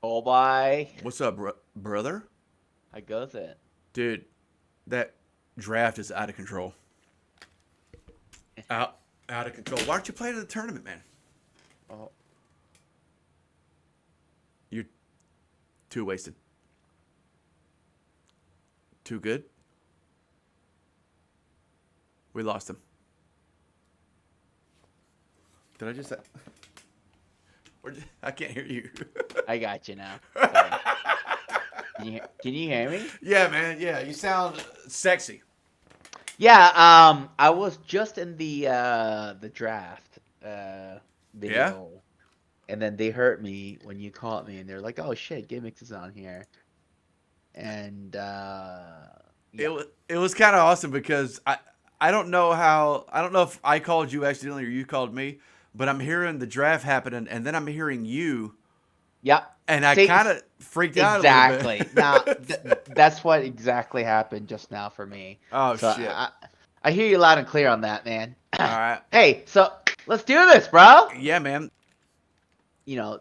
Colbye. What's up, brother? How goes it? Dude, that draft is out of control. Out, out of control. Why aren't you playing in the tournament, man? Oh, You're too wasted. Too good. We lost him. Did I just? I can't hear you. I got you now. Sorry. Can you hear me? Yeah, man. Yeah, you sound sexy. Yeah. I was just in the draft Yeah. video, and then they heard me when you called me, and they're like, "Oh shit, GiMiX is on here," and It yeah. was it was kind of awesome because I don't know if I called you accidentally or you called me, but I'm hearing the draft happening and then I'm hearing you Yep. and I See, kind of freaked out a little bit. exactly. Now that's what exactly happened just now for me. Oh So shit! I hear you loud and clear on that, man. All right, Hey, so let's do this, bro. yeah, man. You know,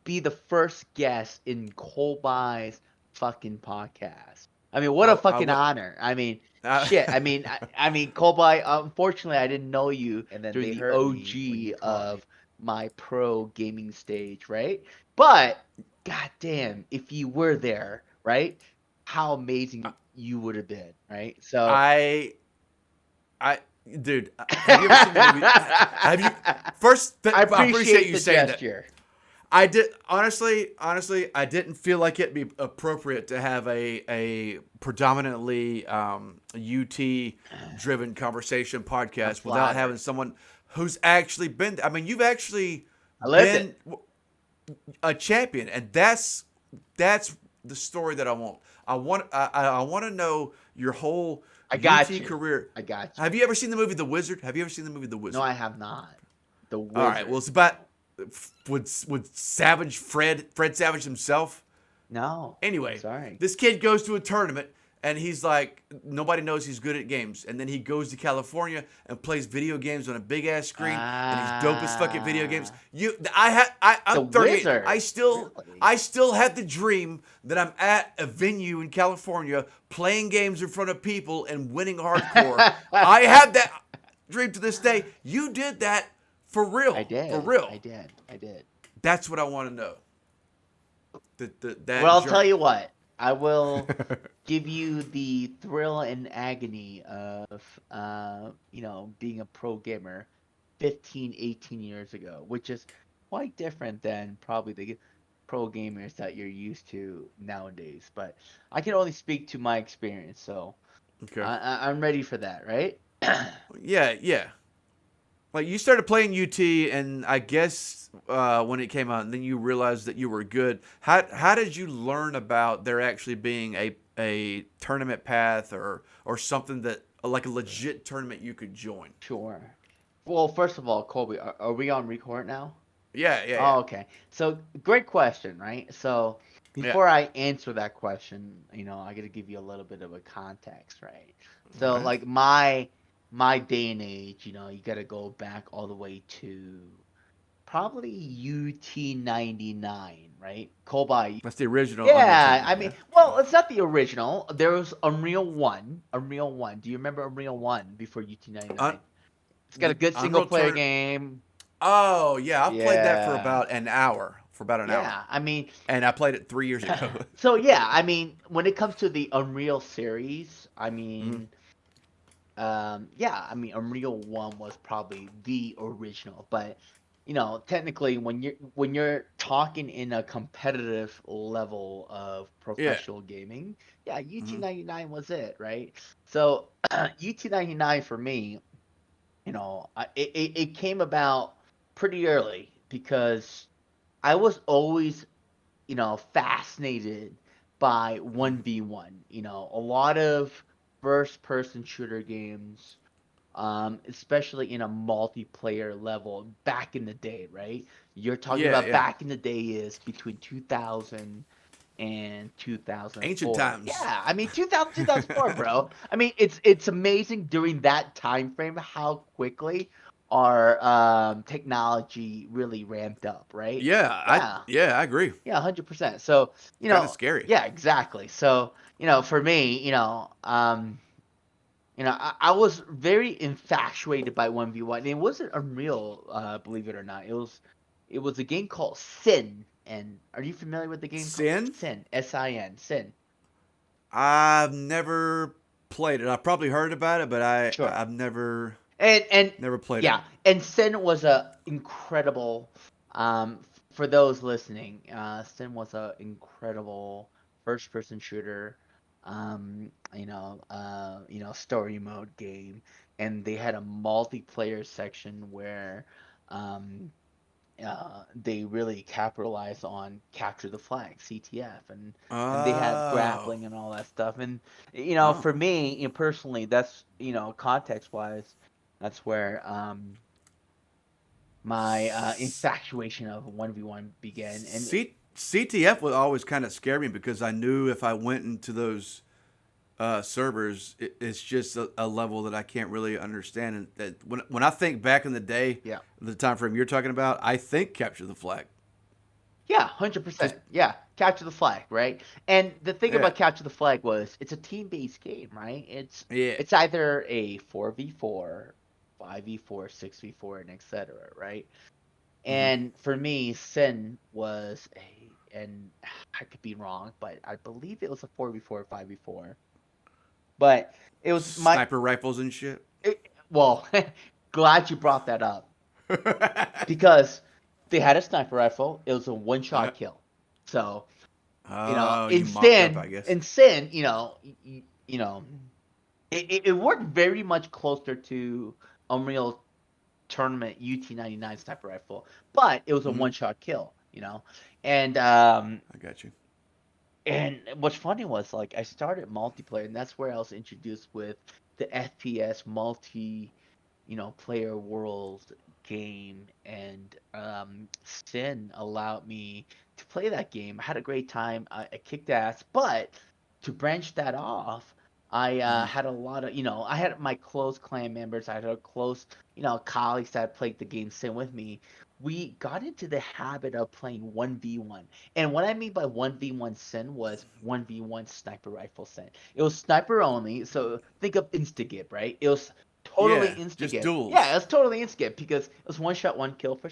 be the first guest in Colbye's fucking podcast. I mean, what a I fucking will. honor. I mean, I, shit. I mean, Colbye. Unfortunately, I didn't know you and then during they the hurt me when you OG called me. of my pro gaming stage, right? But goddamn, if you were there, right? How amazing you would have been, right? So. I, I, dude, have you ever seen the movie? Have you? First, I I appreciate appreciate you the saying that. gesture. I did honestly, I didn't feel like it'd be appropriate to have a predominantly UT driven conversation I'm podcast without flattered. having someone who's actually been. I mean, you've actually I lived it. been a champion, and that's the story that I want. I want to know your whole I got UT you. career. I got you. Have you ever seen the movie The Wizard? Have you ever seen the movie The No, Wizard? I have not. The All right. Well, wizard. it's about with Savage Fred Savage himself. No. Anyway, Sorry. this kid goes to a tournament and he's like, nobody knows he's good at games. And then he goes to California and plays video games on a big ass screen, and he's dope as fucking video games. The I'm 38. wizard. I Really? still had the dream that I'm at a venue in California playing games in front of people and winning hardcore. I have that dream to this day. You did that for I real, for did. real. I did. I did. That's what I want to know. Well, That I'll tell journey. you what. I will give you the thrill and agony of, being a pro gamer 15, 18 years ago, which is quite different than probably the pro gamers that you're used to nowadays. But I can only speak to my experience, so Okay. I'm ready for that, right? Yeah, yeah. Like you started playing UT, and I guess when it came out, and then you realized that you were good. How did you learn about there actually being a tournament path or something that like a legit tournament you could join? Sure. Well, first of all, Colby, are we on record now? Yeah, yeah, yeah, Oh, okay. So, great question, right? So, yeah. before I answer that question, I got to give you a little bit of a context, right? All So, right. like my day and age, you got to go back all the way to probably UT 99, right? Colby. That's the original Unreal Yeah, Tournament. I Yeah. mean, well, it's not the original. There was Unreal 1, Unreal 1. Do you remember Unreal 1 before UT Un- 99? It's got a the good single Unreal player Tournament. game. Oh yeah, I played that for Yeah. about an hour. For about an hour, Yeah, I mean, and I played it 3 years ago. so yeah, I mean, when it comes to the Unreal series, I Mhm. mean, yeah, I mean, Unreal 1 was probably the original, but technically when you're talking in a competitive level of Yeah. professional gaming, yeah, Hmm. UT99 was it, right? So UT99 for me, it came about pretty early because I was always fascinated by Hmm. 1v1. A lot of first person shooter games, especially in a multiplayer level back in the day, right? You're talking Yeah, about yeah. back in the day is between 2000 and Ancient 2004. times. Yeah, I mean 2000, 2004, bro. I mean it's amazing during that time frame how quickly our technology really ramped up, right? Yeah, I agree. yeah, 100%. So, Kind of scary. yeah, exactly. So, for me, I was very infatuated by 1v1. It wasn't Unreal, believe it or not. It was a game called Sin. And are you familiar with the game called Sin? Sin? Sin, Sin. I've never played it. I've probably heard about it, but Sure. I've And never played it. yeah, and Sin was a incredible for those listening, Sin was a incredible first person shooter, story mode game, and they had a multiplayer section where um they really capitalized on capture the flag, CTF, and they had Oh. grappling and all that stuff. And Oh. for me, personally, that's context wise, that's where my infatuation of 1v1 began. And CTF would always kind of scare me because I knew if I went into those servers, it's just a level that I can't really understand. And that when I think back in the day, yeah, the time frame you're talking about, I think capture the flag. yeah, Just 100%, yeah, capture the flag, right? And the thing yeah, about capture the flag was it's a team-based game, right? it's yeah. it's either a 4v4, 5v4, 6v4, and etc., right? Hmm. And for me, Sin was and I could be wrong, but I believe it was a 4v4, 5v4. But it was Sniper rifles and shit. well, glad you brought that up because they had a sniper rifle. It was a one Uh, shot kill. So, oh, you in mocked up, I Sin, guess. it worked very much closer to Unreal Tournament UT-99 sniper rifle, but it was a Hmm. one shot kill. And I got you. what's funny was like I started multiplayer, and that's where I was introduced with the FPS player world game, and Sin allowed me to play that game. I had a great time. I kicked ass, but to branch that off, I Hmm. had a lot of, I had my close clan members. I had a close, colleagues that played the game Sin with me. We got into the habit of playing 1v1. And what I mean by 1v1 Sin was 1v1 sniper rifle Sin. It was sniper only, so think of Instagib, right? It was totally Yeah, just Instagib. Yeah, it duels. was totally Instagib because it was one shot, one kill for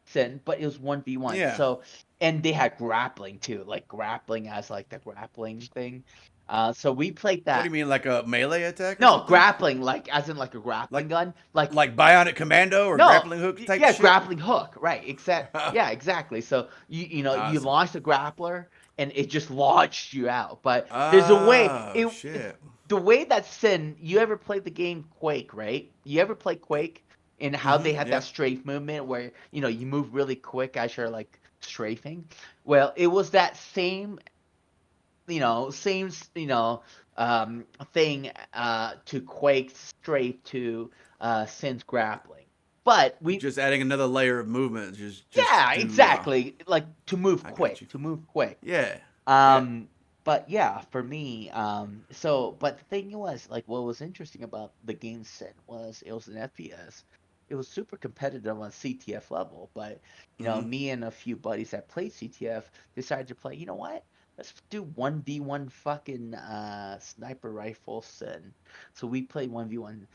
Sin, but it was 1v1. Yeah. So, and they had grappling too, like grappling as like the grappling thing. So we played What do that. you mean, like a melee attack or No, something? grappling, like as in like a grappling Like gun. Like like Bionic Commando or no, grappling hook type yeah, shit? grappling hook, right? Yeah, exactly. So you Awesome. launched the grappler and it just launched you out. But there's a way. Oh It's shit. the way that Sin. You ever played the game Quake, right? You ever play Quake and how Hmm. they had that Yeah. strafe movement where you move really quick as you're like strafing. Well, it was that same thing to Quake strafe to Sin's grappling. But we Just adding another layer of movement. Just Yeah, to. exactly. Like to move I got you. quick, to move quick. Yeah. Yeah. Um, but yeah, for me, but the thing was, like, what was interesting about the game set was it was an FPS. It was super competitive on CTF level, but Hmm. me and a few buddies that played CTF decided to play. You know what? Let's do 1v1 fucking sniper rifle sin. So we played 1v1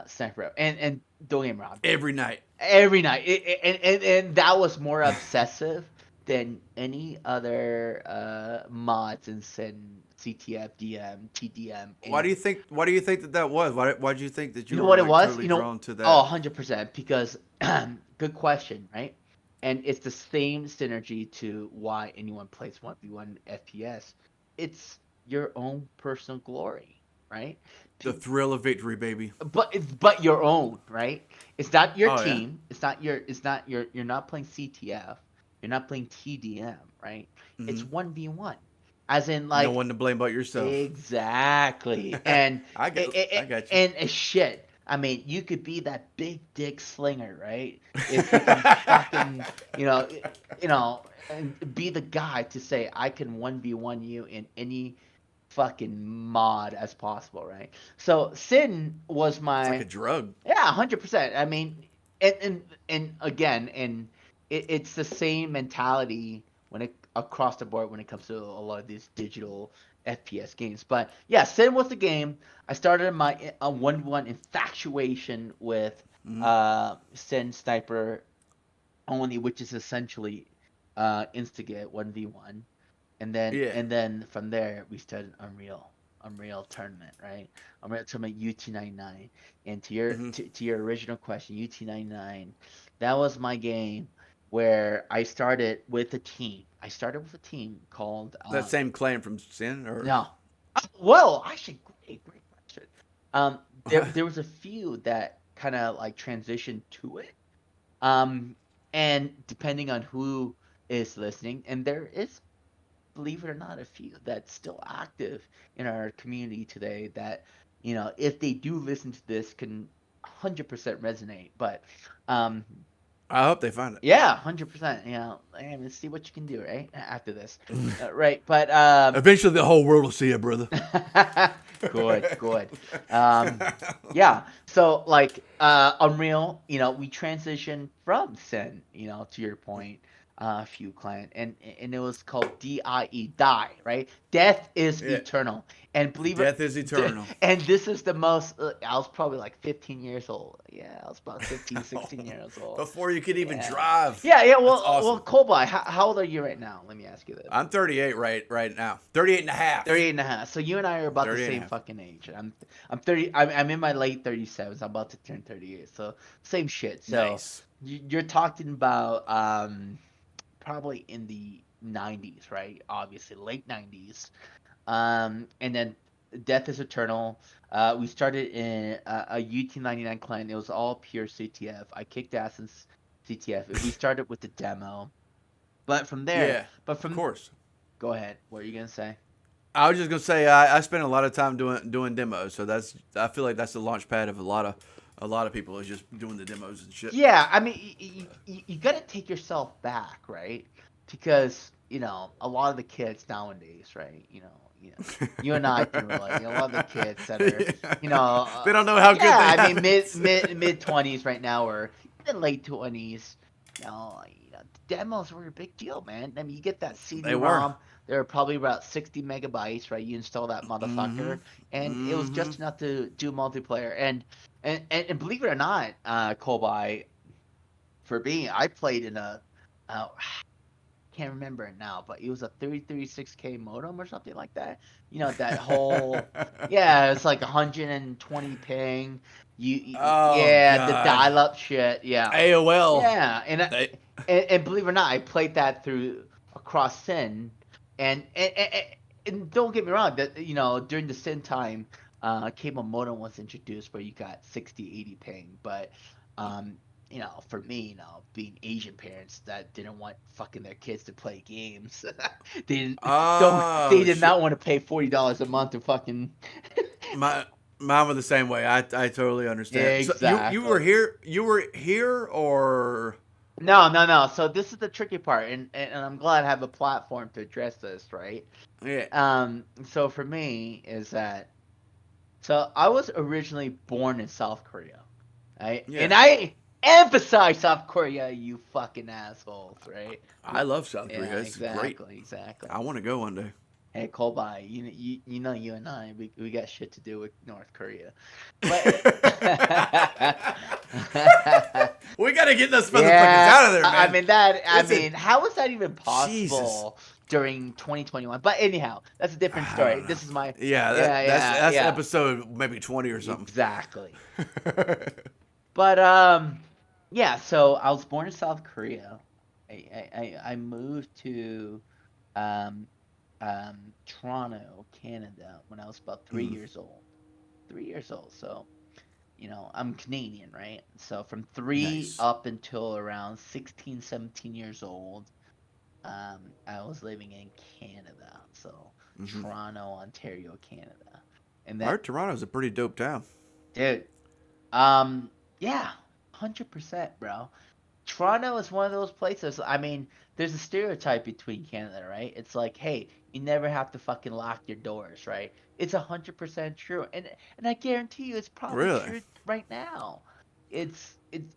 sniper, and don't get me wrong, Every night. every night. And that was more obsessive than any other mods in CTF, DM, TDM. Why do you think? Why do you think that was? Why did you think that You you know were what it like was? totally drawn to Oh, that? 100%. Because good question, right? And it's the same synergy to why anyone plays 1v1 FPS. It's your own personal glory, right? The thrill of victory, baby. But your own, right? It's not your Oh yeah. team. It's not your you're not playing CTF. You're not playing TDM, right? It's Hmm. 1v1. As in No like one to blame but yourself. exactly. And I got you. and shit. I mean, you could be that big dick slinger, right? If you can fucking, and be the guy to say I can 1v1 you in any fucking mod as possible, right? So Sin was It's like a my drug. yeah, 100%. I mean, and again, and it's the same mentality when it across the board when it comes to a lot of these digital FPS games. But yeah, Sin was the game. I started my 1v1 infatuation with Hmm. Sin Sniper only, which is essentially instigate 1v1, Yeah. and then from there we started Unreal Tournament, right? Unreal Tournament UT99. And Hmm. to your original question, UT99, that was my game where I started with a team. I started with a team called That same claim from Sin, or no. Well, actually, great question. Um, there was a few that kind of like transitioned to it. Um, and depending on who is listening, and there is, believe it or not, a few that's still active in our community today that, if they do listen to this, can 100% resonate. But um, I hope they find yeah, 100%. And let's see what you can do, right? After this, it. right? But Eventually, the whole world will see it, brother. good, good. Yeah. So like Unreal, we transitioned from Sin, to your point, few client, and it was called die, right? Death is Yeah. eternal. And believe it, Death is eternal. and this is the most. I was probably like 15 years old. Yeah, I was about 15, 16 years old. Before you could even Yeah. drive. Yeah, yeah. That's Well, awesome. Colbye, how old are you right now? Let me ask you this. I'm 38 right now. 38 and a half. 38 and a half. So you and I are about the 38 and a same half. fucking age. I'm 30. I'm in my late 37s. I'm about to turn 38. So same shit. So Nice. you're talking about probably in the 90s, right? Obviously late 90s. And then Death is Eternal. We started in a UT99 client. It was all pure CTF. I kicked ass in CTF. We started with the demo, but from there, Yeah, but of from course. go ahead. What are you gonna say? I was just gonna say I spent a lot of time doing demos, so I feel like that's the launch pad of a lot of people is just doing the demos and shit. Yeah, I mean, you got to take yourself back, right? Because a lot of the kids nowadays, right? You and I can relate. A lot of the kids that are, They don't know how good yeah, they I mean, have it. mid 20s right now, or even late 20s. Demos were a big deal, man. I mean, you get that They were. CD-ROM. They're probably about 60 megabytes, right? You install that Mm-hmm. motherfucker, and it was Mm-hmm. just enough to do multiplayer. And believe it or not, Colby, for me, I played in uh, can't remember it now, but it was a 336K modem or something like that. That whole, yeah, it's like 120 ping. Oh Yeah, the God. dial-up shit. Yeah, AOL. yeah, They. and believe it or not, I played that through across Sin, and don't get me wrong, that during the Sin time, cable modem was introduced where you got 60, 80 ping, but um, for me, being Asian parents that didn't want fucking their kids to play games, they didn't, don't they Oh did shit. not want to pay $40 a month to fucking. My mine were the same way. I totally understand. So you were Exactly. here. You were here, or No, no, no. So this is the tricky part, and I'm glad I have a platform to address this, right? yeah, So for me is that so I was originally born in South Korea, right? yeah. And I emphasize South Korea, you fucking assholes, right? I love South Korea. Yeah, It's great. exactly, exactly. I want to go one day. Hey, Colby, you and I, we got shit to do with North Korea, but We gotta get those motherfuckers yeah, out of there, I man. mean that. I Listen, mean, how is that even Jesus. possible during 2021? But anyhow, that's a different I story. don't know. This is my. Yeah, Yeah, that's yeah, that's yeah. episode maybe 20 or something. Exactly. But yeah. So I was born in South Korea. I moved to um Toronto, Canada, when I was about three Mhm. years old. 3 years old. So I'm Canadian, right? So from three Nice. up until around 16, 17 years old, I was living in Canada. So Hmm. Toronto, Ontario, Canada. And I that, heard Toronto's a pretty dope town. dude, yeah, 100%, bro. Toronto is one of those places. I mean, there's a stereotype between Canada, right? It's like, hey, you never have to fucking lock your doors, right? It's 100% true, and I guarantee you, it's probably Really? true right now.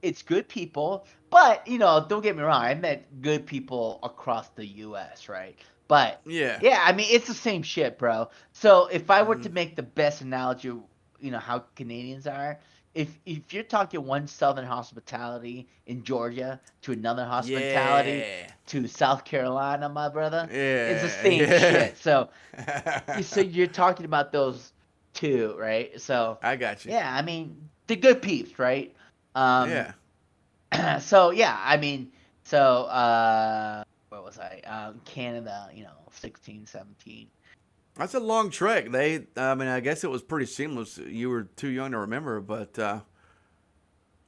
it's good people, but don't get me wrong. I met good people across the U.S. Right, but Yeah. yeah, I mean it's the same shit, bro. So if I were Mm-hmm. to make the best analogy, how Canadians are. If you're talking one Southern hospitality in Georgia to another hospitality Yeah. to South Carolina, my brother, it's the Yeah. same Yeah. shit. So you're talking about those two, right? So I got you. yeah, I mean the good peeps, right? Um, Yeah. so yeah, I mean, so what was I? Canada, 16, 17. That's a long trek. I mean, I guess it was pretty seamless. You were too young to remember, but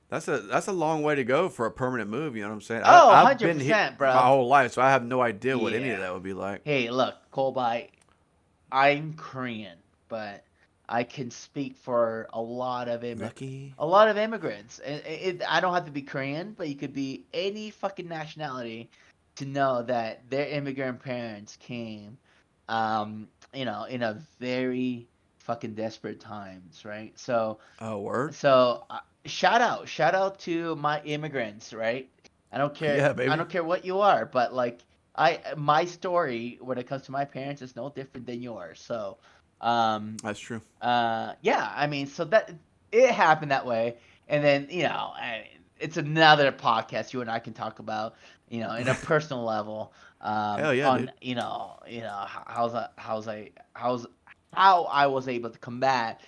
that's a long way to go for a permanent move. You know what I'm saying? Oh, I've been here 100%, my bro. whole life, so I have no idea what any of Yeah. that would be like. Hey, look, Colbye, I'm Korean, but I can speak for Lucky. a lot of immigrants. I don't have to be Korean, but you could be any fucking nationality to know that their immigrant parents came, in a very fucking desperate times, right? Oh, word. Shout out to my immigrants, right? Yeah, I baby. don't care what you are, but like my story when it comes to my parents is no different than yours. Um, That's true. yeah, I mean, so that it happened that way, and then it's another podcast you and I can talk about, in a personal level, Hell yeah, on dude. how I was able to combat,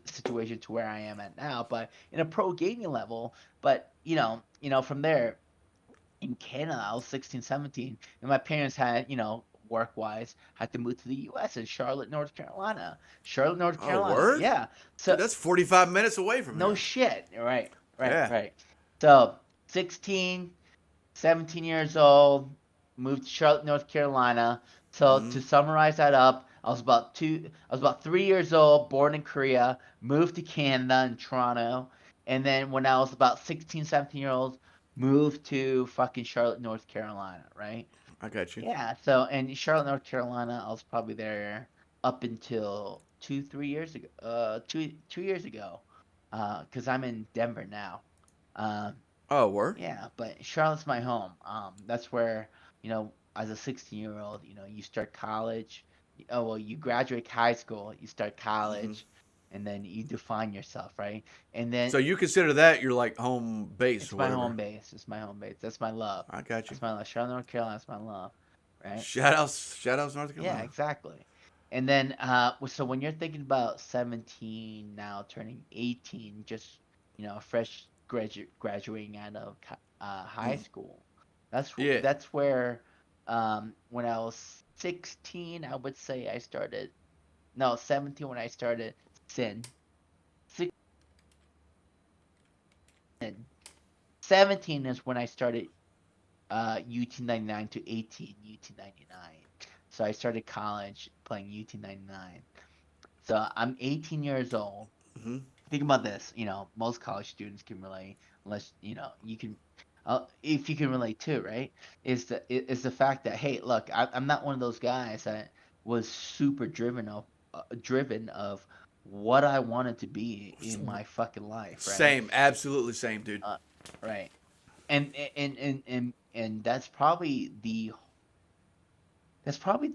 situation to where I am at now, but in a pro gaming level, but from there in Canada, I was 16, 17, and my parents had, work wise, had to move to the U.S. in Charlotte, North Carolina. Charlotte, North Oh, Carolina. word. Yeah. Dude, So that's 45 minutes away from no here. shit. Right, right, Yeah. right. So 16, 17 years old, moved to Charlotte, North Carolina. So Mm-hmm. to summarize that up, I was about 3 years old, born in Korea, moved to Canada in Toronto, and then when I was about 16, 17 years old, moved to fucking Charlotte, North Carolina, right? I got you. Yeah, so in Charlotte, North Carolina, I was probably there up until 2, 3 years ago. 2 years ago, because I'm in Denver now. Um, Oh, word. yeah, but Charlotte's my home. That's where, as a 16-year-old, you start college. Oh, well, you graduate high school, you start Mm-hmm. college, and then you define yourself, right? And then So you consider that your like home base or it's my whatever? home base. It's my home base. That's my love. I got you. That's my love. Charlotte, North Carolina, that's my love, right? Shout outs, North Yeah, Carolina. exactly. And then, so when you're thinking about 17 now turning 18, just, fresh graduating out of high Mm. school, Yeah. that's where, when I was 16, I would say I started, no, 17 when I started Sin. 16, 17 is when I started UT99 to 18 UT99. So I started college playing UT99. So I'm 18 years old. Mm-hmm. Think about this. Most college students can relate, unless you can, if you can relate too, right? Is the fact that, hey, look, I'm not one of those guys that was super driven of what I wanted to be in my fucking life, right? Same, absolutely same, dude. Uh, right. And that's probably the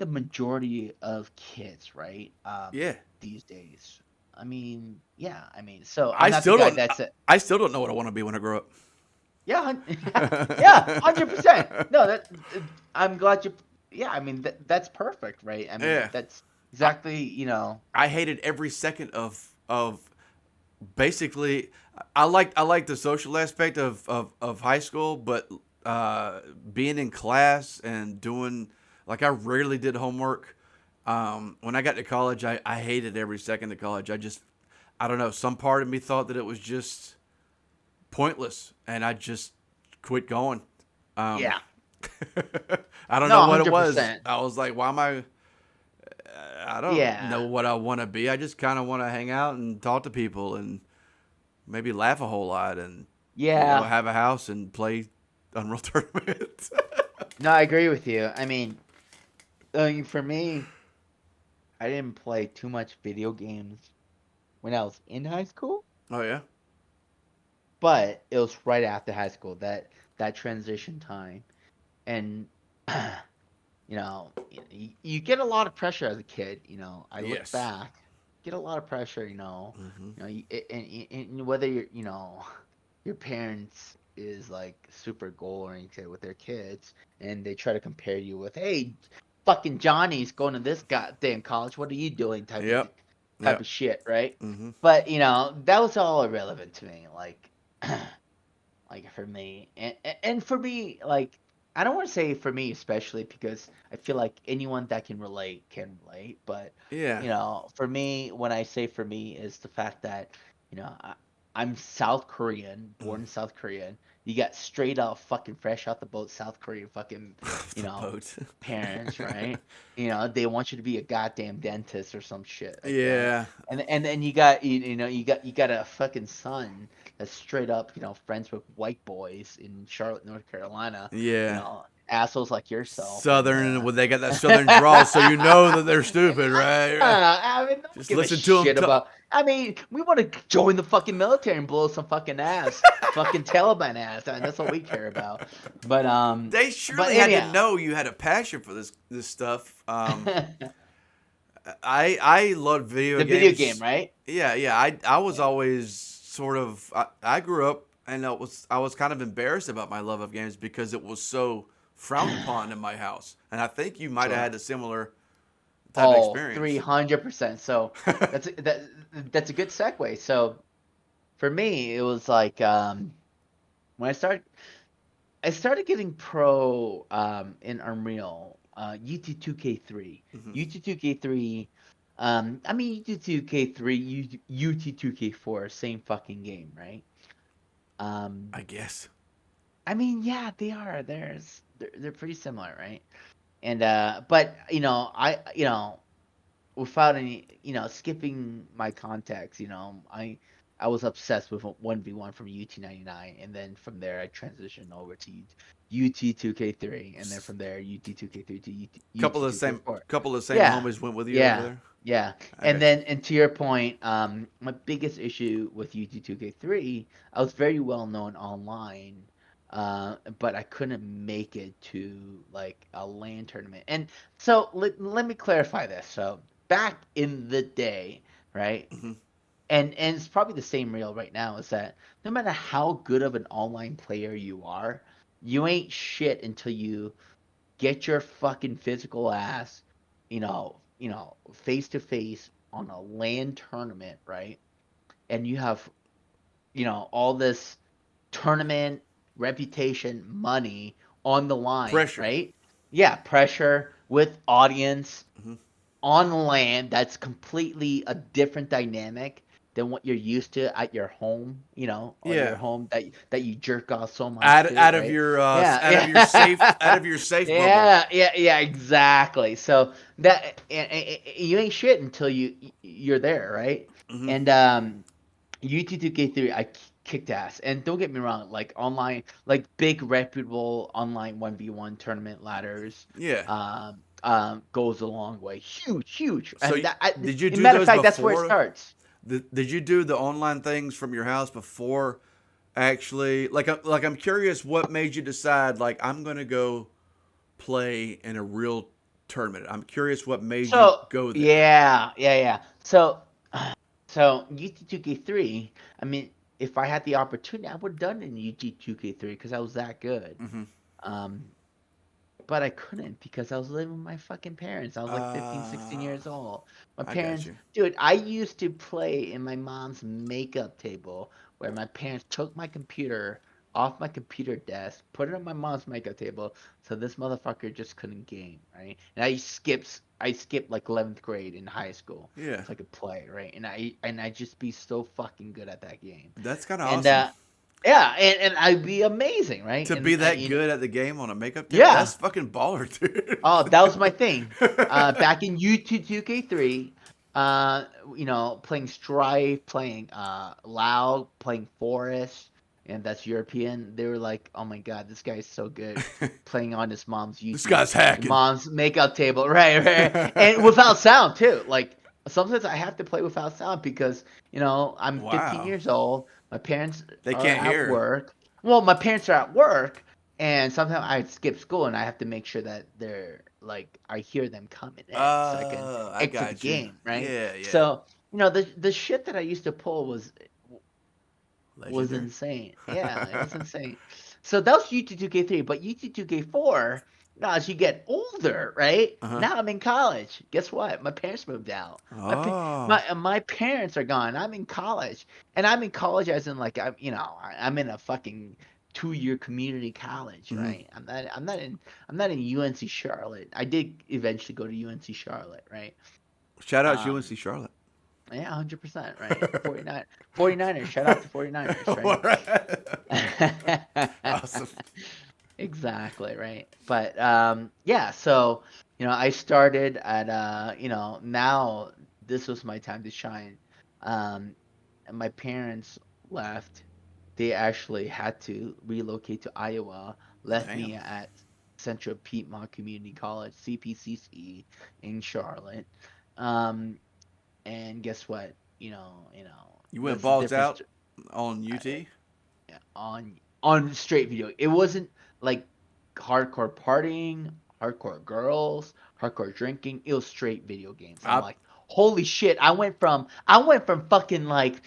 majority of kids, right? Yeah. These days. I mean, yeah. I mean, so I'm I not the still guy don't. that's a, I still don't know what I want to be when I grow up. yeah, yeah, yeah, 100%. No, I'm glad you. Yeah, I mean that's perfect, right? I mean Yeah. that's I, exactly, I hated every second of basically. I like the social aspect of high school, but being in class and doing like I rarely did homework. When I got to college, I hated every second of college. I don't know. Some part of me thought that it was just pointless, and I just quit going. Um, yeah. I don't No, know what it was. 100%. I was like, why am I? I don't know Yeah, what I want to be. I just kind of want to hang out and talk to people and maybe laugh a whole lot and yeah. have a house and play Unreal Tournament. No, I agree with you. I mean, for me, I didn't play too much video games when I was in high school. Oh yeah. but it was right after high school, that transition time. And you get a lot of pressure as a kid. I look Yes. back, get a lot of pressure. Hmm. And whether your parents is like super goal oriented with their kids, and they try to compare you with, hey, fucking Johnny's going to this goddamn college. What are you doing? Yep. Type Yep. of shit, right? Hmm. But that was all irrelevant to me. Like for me, and for me, like I don't want to say for me especially because I feel like anyone that can relate. But Yeah. for me, when I say for me, is the fact that I'm South Korean, Mm. born in South Korea. You got straight out fucking fresh out the boat South Korean fucking you The know boat. parents, right? They want you to be a goddamn dentist or some shit like that. Yeah. And then you got a fucking son that's straight up, friends with white boys in Charlotte, North Carolina, Yeah. assholes like yourself, and Southern, when they got that southern drawl, so you know that they're stupid, right? Right. I mean, don't Just give a listen to them shit talk. about. I mean, we want to join the fucking military and blow some fucking ass, fucking Taliban ass. I mean, that's what we care about. But They but surely had to anyhow, know you had a passion for this stuff. I loved video the video game, games. right? Yeah, yeah. I was Yeah, always sort of. I grew up and I was kind of embarrassed about my love of games because it was so frowned upon in my house. And I think you might have sure. had a similar type of Oh, experience. 300%. So that's a good segue. So for me, it was like when I started getting pro in Unreal, UT2K3. Hmm. UT2K3, I mean UT2K3, UT2K4, same fucking game, right? Um, I guess. I mean, yeah, they are. They're pretty similar, right? And but without any, skipping my context, I was obsessed with 1v1 from UT99, and then from there I transitioned over to UT2K3, and then from there UT2K3 to UT2K4. Couple of the same Yeah, homies went with you over yeah, there. yeah. I And got you. then, and to your point, my biggest issue with UT2K3, I was very well known online, but I couldn't make it to like a LAN tournament. And so let me clarify this. So back in the day, right? Hmm. And it's probably the same real right now, is that no matter how good of an online player you are, you ain't shit until you get your fucking physical ass, face to face on a LAN tournament, right? And you have, all this tournament reputation, money on the line, Pressure. right? Yeah, pressure with audience Hmm. on land that's completely a different dynamic than what you're used to at your home, or your Yeah. home that you jerk off so much to, right? Yeah, Out of your safe yeah. bubble. Yeah, exactly. So that you ain't shit until you're there, right? Hmm. And UT2K3, I kicked ass. And don't get me wrong, like online, like big reputable online 1v1 tournament ladders, Yeah. goes a long way. Huge, huge. So And did you in do matter of those fact, that's where it before? starts. Did you do the online things from your house before actually? I'm curious what made you decide like I'm gonna go play in a real tournament. I'm curious what made you So go there. yeah. So UT2K3, I mean, if I had the opportunity, I would have done it in UT2K3 because I was that good. Hmm. Um, but I couldn't because I was living with my fucking parents. I was like 15, 16 Uh, years old. My I got parents, you. dude, I used to play in my mom's makeup table where my parents took my computer off my computer desk, put it on my mom's makeup table, so this motherfucker just couldn't game, right? And I skipped like 11th grade in high school Yeah, so I could play, right? And I just be so fucking good at that game. that's kind of And awesome. yeah, and I'd be amazing, right? To be And that good at the game on a makeup table, yeah. that's fucking baller, Oh, that was my thing. dude. Back in U2K3, uh, playing Strife, playing Loud, playing Forest, and that's European. They were like, "Oh my God, this guy's so good." Playing on his mom's This guy's hacking. mom's makeup table, right, right, and without sound too. Like sometimes I have to play without sound because, I'm 15 Wow. years old. My parents They are can't at hear. work. Well, my parents are at work, and sometimes I skip school and I have to make sure that they're like I hear them coming in so I can I exit the got you. game, right? Yeah, yeah. So, the shit that I used to pull was Legendary. insane. Yeah, it was insane. So that was UT 2K3, but UT 2K4, now as you get older, right? Uh-huh. Now I'm in college. Guess what? My parents moved out. Oh. My parents are gone. I'm in college. And I'm in college as in like I'm in a fucking 2-year community college, Hmm. right? I'm not in UNC Charlotte. I did eventually go to UNC Charlotte, right? Shout out to UNC Um Charlotte. yeah, 100%, right? 49ers, shout out to 49ers, right? Alright. Awesome. Exactly, right. But yeah, so I started at now this was my time to shine. Um and my parents left. They actually had to relocate to Iowa, left Damn. me at Central Piedmont Community College, CPCC in Charlotte. Um and guess what? You went That's the balls difference out on uh, UT? on straight video. It wasn't like hardcore partying, hardcore girls, hardcore drinking. It was straight video games. I'm I like, holy shit! I went from fucking like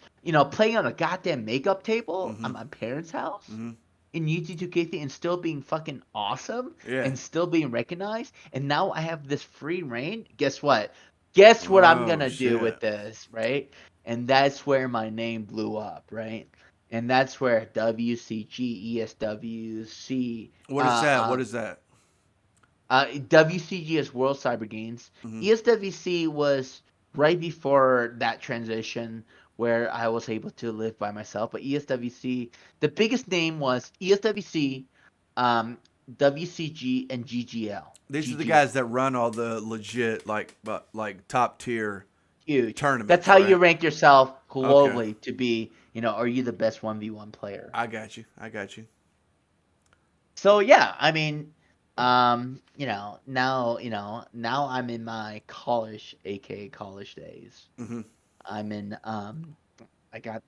playing on a goddamn makeup table mm-hmm. at my parents' house Mm-hmm. in UT2K3 and still being fucking awesome Yeah. and still being recognized. And now I have this free reign. Guess what? Guess what I'm Oh gonna do shit. with this, right? And that's where my name blew up, right? And that's where WCG, ESWC, What is that? What is that? WCG is World Cyber Games. Mm-hmm. ESWC was right before that transition where I was able to live by myself. But ESWC, the biggest name was ESWC, um, WCG, and GGL. These are the guys GGL. that run all the legit like top tier Huge. That's tournaments, how you right? rank yourself Okay. globally to be, are you the best 1v1 player? I got you. I got you. So yeah, I mean, now I'm in my college, aka college days. Mm-hmm. I'm in I got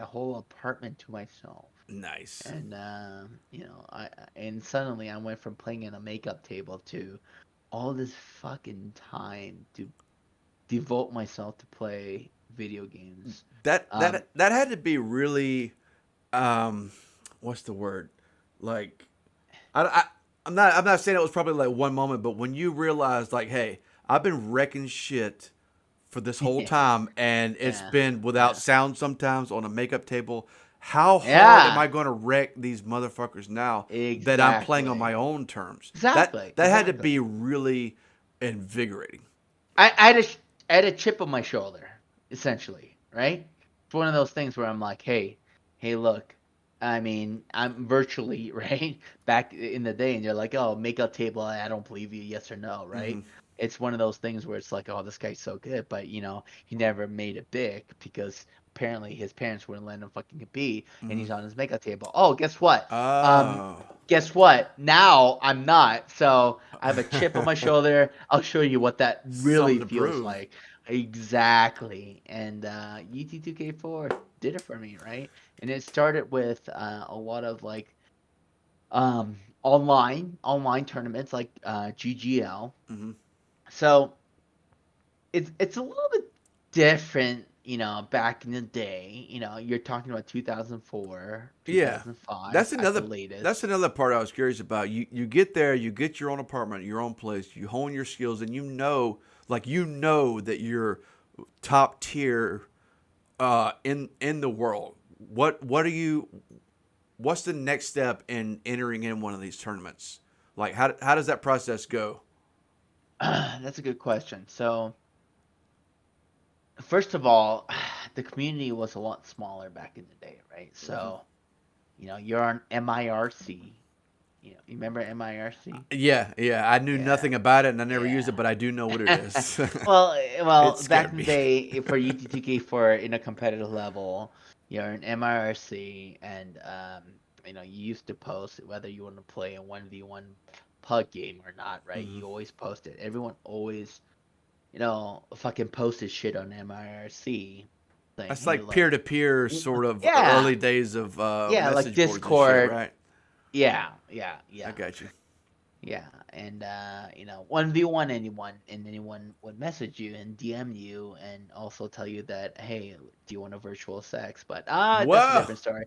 a whole apartment to myself. Nice. And and suddenly I went from playing in a makeup table to all this fucking time to devote myself to play video games. That Um that that had to be really um what's the word? Like I I'm not saying it was probably like one moment, but when you realized like, hey, I've been wrecking shit for this whole time and it's yeah. been without Yeah. sound sometimes on a makeup table. How hard am Yeah. I going to wreck these motherfuckers now that I'm playing on my Exactly. own terms? That Exactly. that had to be Exactly. really invigorating. I had a chip on my shoulder, essentially, right? It's one of those things where I'm like, hey, look, I mean, I'm virtually, right? Back in the day, and you're like, oh, make a table, I don't believe you, yes or no, Hmm. right? It's one of those things where it's like, oh, this guy's so good, but he never made it big because apparently his parents wouldn't let him fucking compete, and Hmm. he's on his makeup table. Oh, guess what? Um, Oh, guess what? Now I'm not. So I have a chip on my shoulder. I'll show you what that really something to feels prove. like. Exactly. And UT2K4 did it for me, right? And it started with a lot of like online tournaments like GGL. Hmm. So it's a little bit different, back in the day. You're talking about 2004, Yeah, 2005 that's at the another that's latest. another part I was curious about. You get there, you get your own apartment, your own place, you hone your skills, and you know that you're top tier in the world. What are you? What's the next step in entering in one of these tournaments? Like how does that process go? That's a good question. So, first of all, the community was a lot smaller back in the day, right? Hmm. So, you're on MIRC. You remember MIRC? Yeah, yeah. I knew Yeah, nothing about it and I never used it, yeah. but I do know what it is. It Well, back scared in the me. day, for UTTK for in a competitive level, you're an MIRC, and you used to post whether you want to play a 1v1 pug game or not, right? Hmm. You always post it. Everyone always fucking posted shit on MIRC saying, That's hey, like look, peer to peer sort of yeah, early days of yeah, like message boards and shit, Discord, right? yeah, yeah, I yeah, got you. yeah, and 1v1 anyone, and anyone would message you and DM you and also tell you that, hey, do you want a virtual sex? But that's a Whoa, different story.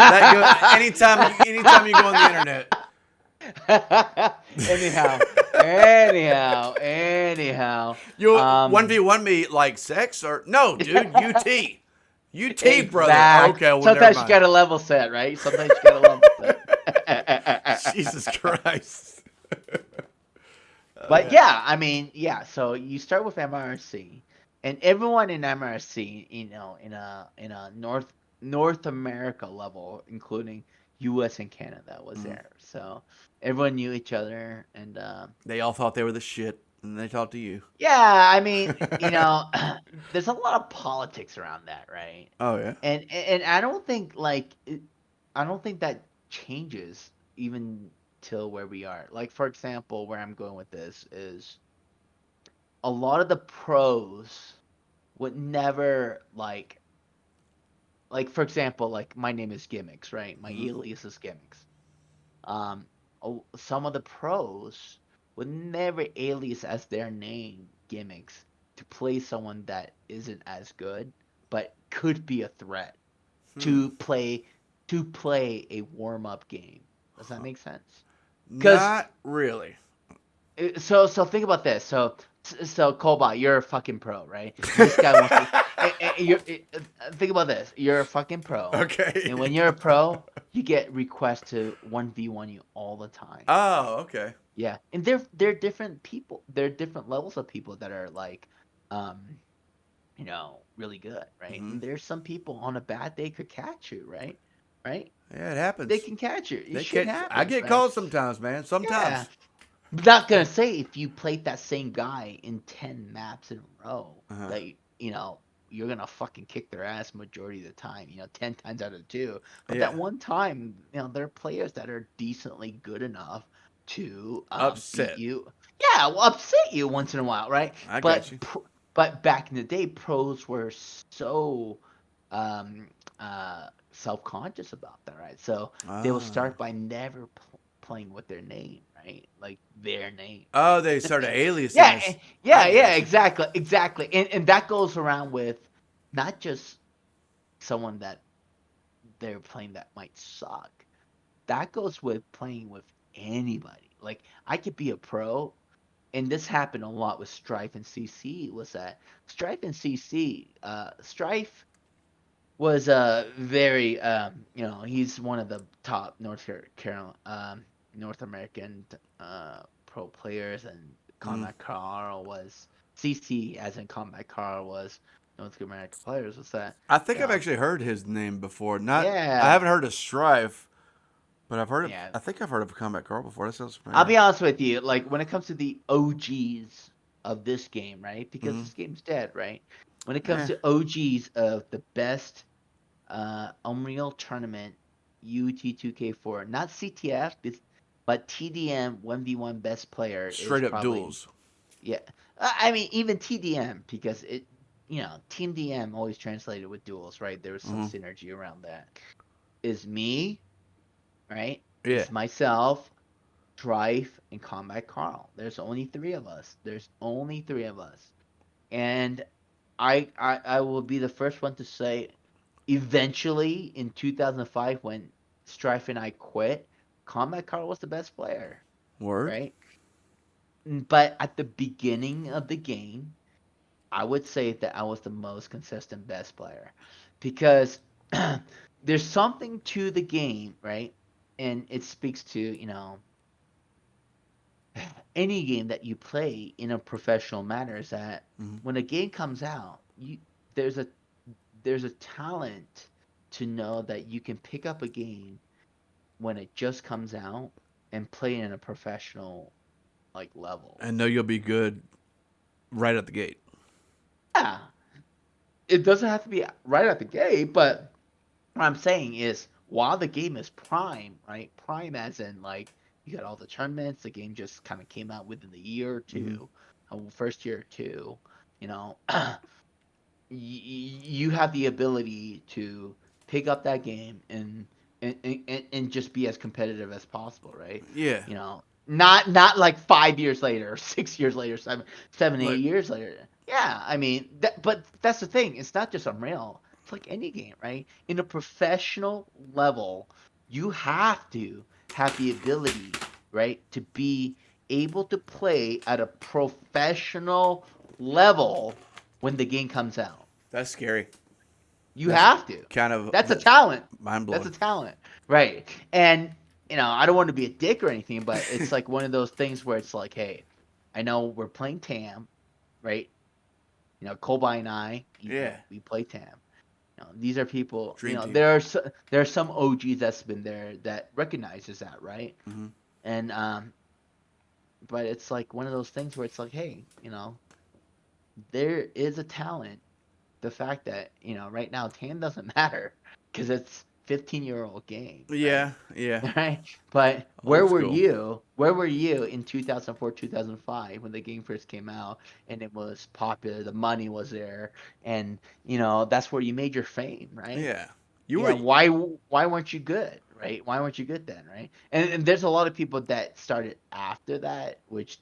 that go anytime you go on the internet. anyhow, anyhow, You 1v1 me like sex or no, dude? UT, brother. exact. Okay, well, never Sometimes you mind. gotta level set, right? Sometimes you gotta level set. Jesus Christ. Oh But yeah. yeah, I mean, yeah. So you start with MRC, and everyone in MRC, in a North America level, including U.S. and Canada, was Mhm. there. So everyone knew each other, and They all thought they were the shit, and they talked to you. yeah, I mean, there's a lot of politics around that, right? Oh yeah. And I don't think I don't think that changes even till where we are. Like for example, where I'm going with this is a lot of the pros would never like for example, like my name is GiMiX, right? My Hmm. alias is GiMiX. Um, some of the pros would never alias as their name GiMiX to play someone that isn't as good, but could be a threat Hmm. to play to play a warm up game. Does that make sense? Because Not really. so think about this. So Colbye, you're a fucking pro, right? And this guy wants to. Think about this. You're a fucking pro, Okay. and when you're a pro, you get requests to 1v1 you all the time, Oh, right? okay. Yeah, and they're different people. They're different levels of people that are like, um, really good, right? Hmm. And there's some people on a bad day could catch you, right? Right? Yeah, it They happens. can catch you. They Shit catch. I happens, get right? calls sometimes, man. Yeah. Sometimes. I'm not gonna say if you played that same guy in 10 maps in a row Uh-huh. that you're gonna fucking kick their ass majority of the time. 10 times out of two. But that Yeah. one time, there are players that are decently good enough to beat Upset. you. Yeah, well, upset you once in a while, right? I got But you. but back in the day, pros were so um, self-conscious about that, right? So they will Ah. start by never playing with their name, right? Like their name, Oh, right? they started aliasing Yeah, us. I yeah, got you. exactly, exactly. And that goes around with not just someone that they're playing that might suck. That goes with playing with anybody. Like I could be a pro, and this happened a lot with Strife and CC. Was that Strife and CC? Strife was very he's one of the top North American pro players, and Mm. Combat Carl was CC, as in Combat Carl was North American players. Was that I think you I've know actually heard his name before. Not. I yeah, haven't heard of Strife, but I've heard of. yeah. I think I've heard of Combat Carl before. That sounds I'll familiar. be honest with you, like when it comes to the OGs of this game, right? Because Mm-hmm. this game's dead, right? When it comes Eh. to OGs of the best Unreal Tournament UT2K4, not CTF, but TDM 1v1 best player is Straight up probably, duels. yeah. I mean, even TDM, because Team DM always translated with duels, right? There was some Mm-hmm. synergy around that. Is me, right? Yeah. Is myself, Strife, and Combat Carl. There's only three of us. There's only three of us. And I will be the first one to say, eventually in 2005 when Strife and I quit, Combat Carl was the best player, Word. right? But at the beginning of the game, I would say that I was the most consistent best player because there's something to the game, right? And it speaks to, any game that you play in a professional manner is that Mm-hmm. when a game comes out, there's a there's a talent to know that you can pick up a game when it just comes out and play in a professional level. And know you'll be good right at the gate. Yeah, it doesn't have to be right at the gate, but what I'm saying is while the game is prime, right? Prime as in like you got all the tournaments, the game just kind of came out within the year or Mm-hmm. two. first year or two, you know, you have the ability to pick up that game and just be as competitive as possible, right? Yeah. You know, not like 5 years later, or 6 years later, seven, eight Like years later. Yeah, I mean, but that's the thing. It's not just Unreal. It's like any game, right? In a professional level, you have to have the ability, right, to be able to play at a professional level when the game comes out. that's scary. You That's have to. kind of That's a that's talent. mind That's a blowing. talent. Right. And, I don't want to be a dick or anything, but it's like one of those things where it's like, hey, I know we're playing TAM, right? Colbye and I, Yeah. we play TAM. These are people, Dream team. there are some OGs that's been there that recognizes that, right? Hmm. And but it's like one of those things where it's like, hey, there is a talent. The fact that right now TAM doesn't matter because it's 15-year-old game, right? Yeah. Yeah. Right. But Old school. where were you in 2004, 2005 when the game first came out and it was popular, the money was there, and that's where you made your fame, right? Yeah. You Yeah, were. why weren't you good, right? Why weren't you good then, right? And there's a lot of people that started after that, which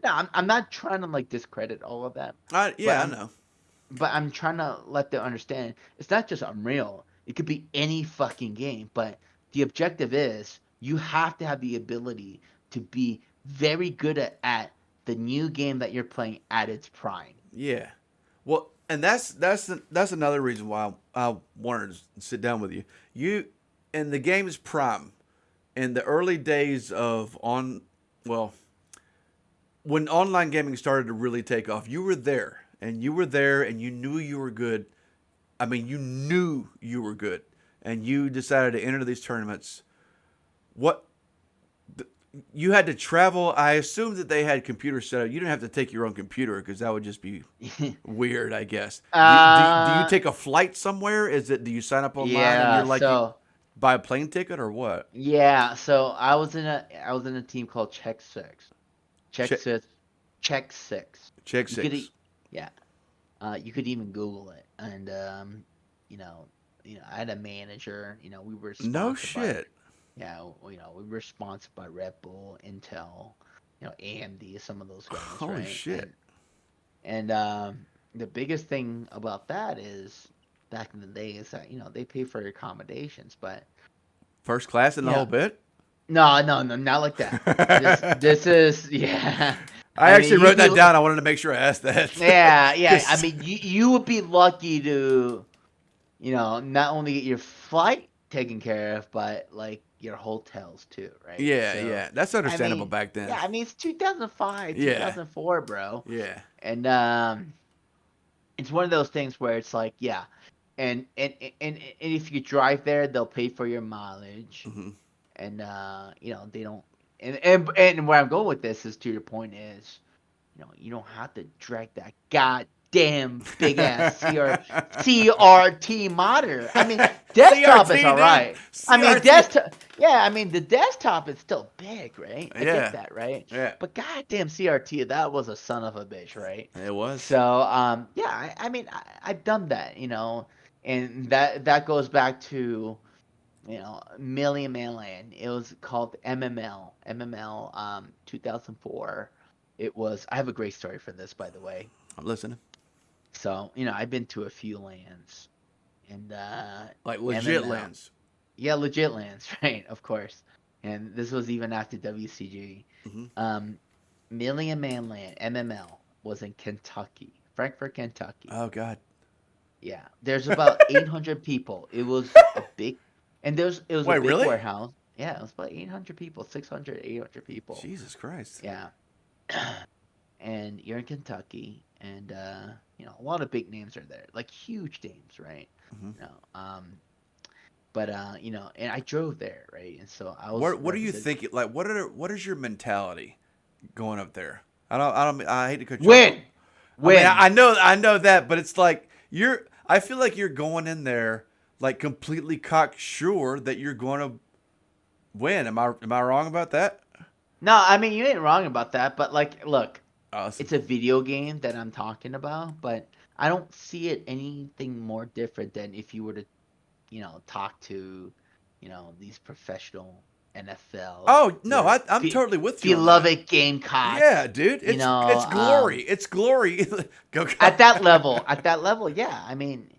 no, I'm not trying to like discredit all of that, but Yeah. I know. I'm trying to let them understand it's not just Unreal. It could be any fucking game, but the objective is you have to have the ability to be very good at the new game that you're playing at its prime. Yeah. Well, and that's another reason why I wanted to sit down with you. You and the game is prime. In the early days of well, when online gaming started to really take off, you were there, and you were there, and you knew you were good. I mean, you knew you were good, and you decided to enter these tournaments. What you had to travel? I assume that they had computers set up. You didn't have to take your own computer because that would just be weird, I guess. Do you uh take a flight somewhere? Do you sign up online and yeah, you're like you so buy a plane ticket or what? yeah, so I was in a team called Check Six. Check Check Six. Check Six. check You could six. yeah. You could even Google it, and you know, I had a manager. We were No sponsored by, shit. yeah, we were sponsored by Red Bull, Intel, AMD, some of those guys, Holy right? shit. And the biggest thing about that is back in the day is that they pay for your accommodations, but First class in the yeah, whole bit. no, no, no, not like that. This is yeah. I I mean, actually you'd wrote be that down. I wanted to make sure I asked that. yeah, yeah. I 'Cause- mean, you would be lucky to not only get your flight taken care of, but like your hotels too, right? yeah, So, yeah, that's I understandable mean, back then. yeah, I mean it's 2005, Yeah, 2004, bro, yeah. and it's one of those things where it's like, yeah, and if you drive there, they'll pay for your mileage, Hmm. and they don't, and where I'm going with this is to your point is you don't have to drag that goddamn big ass CRT monitor. I mean, desktop is CRT, all dude. right. I mean, CRT. yeah, I mean, the desktop is still big, right? I get Yeah, that, right? yeah. But goddamn CRT, that was a son of a bitch, right? It was. So, yeah, I mean, I've done that, and that goes back to Million Man Land. It was called MML 2004. It was. I have a great story for this, by the way. I'm listening. So I've been to a few lands, and Like legit MML, lands. yeah, legit lands, right? Of course. And this was even after WCG. Hmm. Um, Million Man Land (MML) was in Kentucky, Frankfort, Kentucky. Oh God. Yeah, there's about 800 people. It was a big, and it was a Wait, big really? warehouse. Yeah, it was about 800 people, 600, 800 people. Jesus Christ. Yeah. And you're in Kentucky, and a lot of big names are there, like huge names, right? Hmm. You know, but and I drove there, right? And so I was What are you representing thinking? Like, what is your mentality going up there? I hate to cut you off. win, I mean, win. I know that, but it's like I feel like you're going in there like completely cocksure that you're going to win. Am I wrong about that? No, I mean you ain't wrong about that, but like, look, Awesome. it's a video game that I'm talking about, but I don't see it anything more different than if you were to, talk to, these professional NFL, Oh no, your I'm totally with you on that. beloved Gamecocks, Yeah, dude, you it's know, glory. It's glory. Go. at that level, yeah. I mean,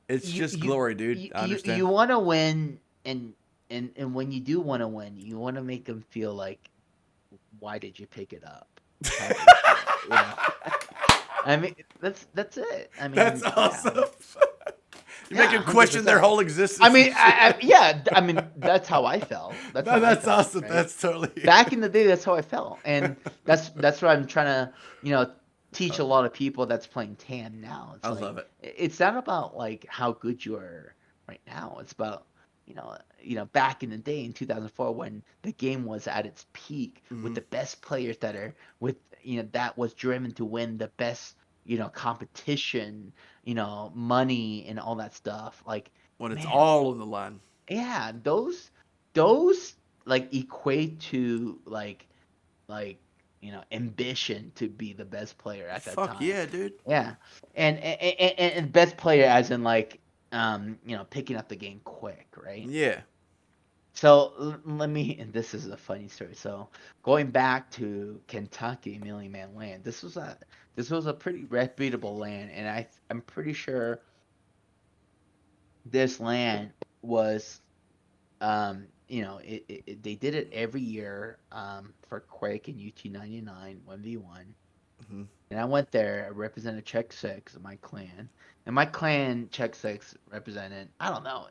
It's you just you glory, dude. you I you, understand. you want to win, and when you do want to win, you want to make them feel like, why did you pick it up, type of shit, I mean, that's it. I That's mean, yeah, awesome. You make yeah, them question their 100%. whole I existence and mean, shit. yeah, I mean, that's how I felt. That's No, how I that's felt, awesome. right? That's totally. Back in the day, that's how I felt, and that's what I'm trying to, teach a lot of people that's playing TAM now. I It's like love it. it's not about like how good you are right now. It's about back in the day in 2004 when the game was at its peak with Hmm. the best players that are with that was driven to win the best competition, money and all that stuff. Like, When it's man, all on the line. yeah, those like equate to like ambition to be the best player at that Fuck time. yeah, dude. Yeah, and best player as in like picking up the game quick, right? Yeah. So let me, and this is a funny story. So going back to Kentucky, Million Man Land, this was a pretty reputable land, and I'm pretty sure this land was they did it every year for Quake and UT99 1v1. Hmm. And I went there. I represented Czech Six, my clan, and my clan Czech Six represented. I don't know.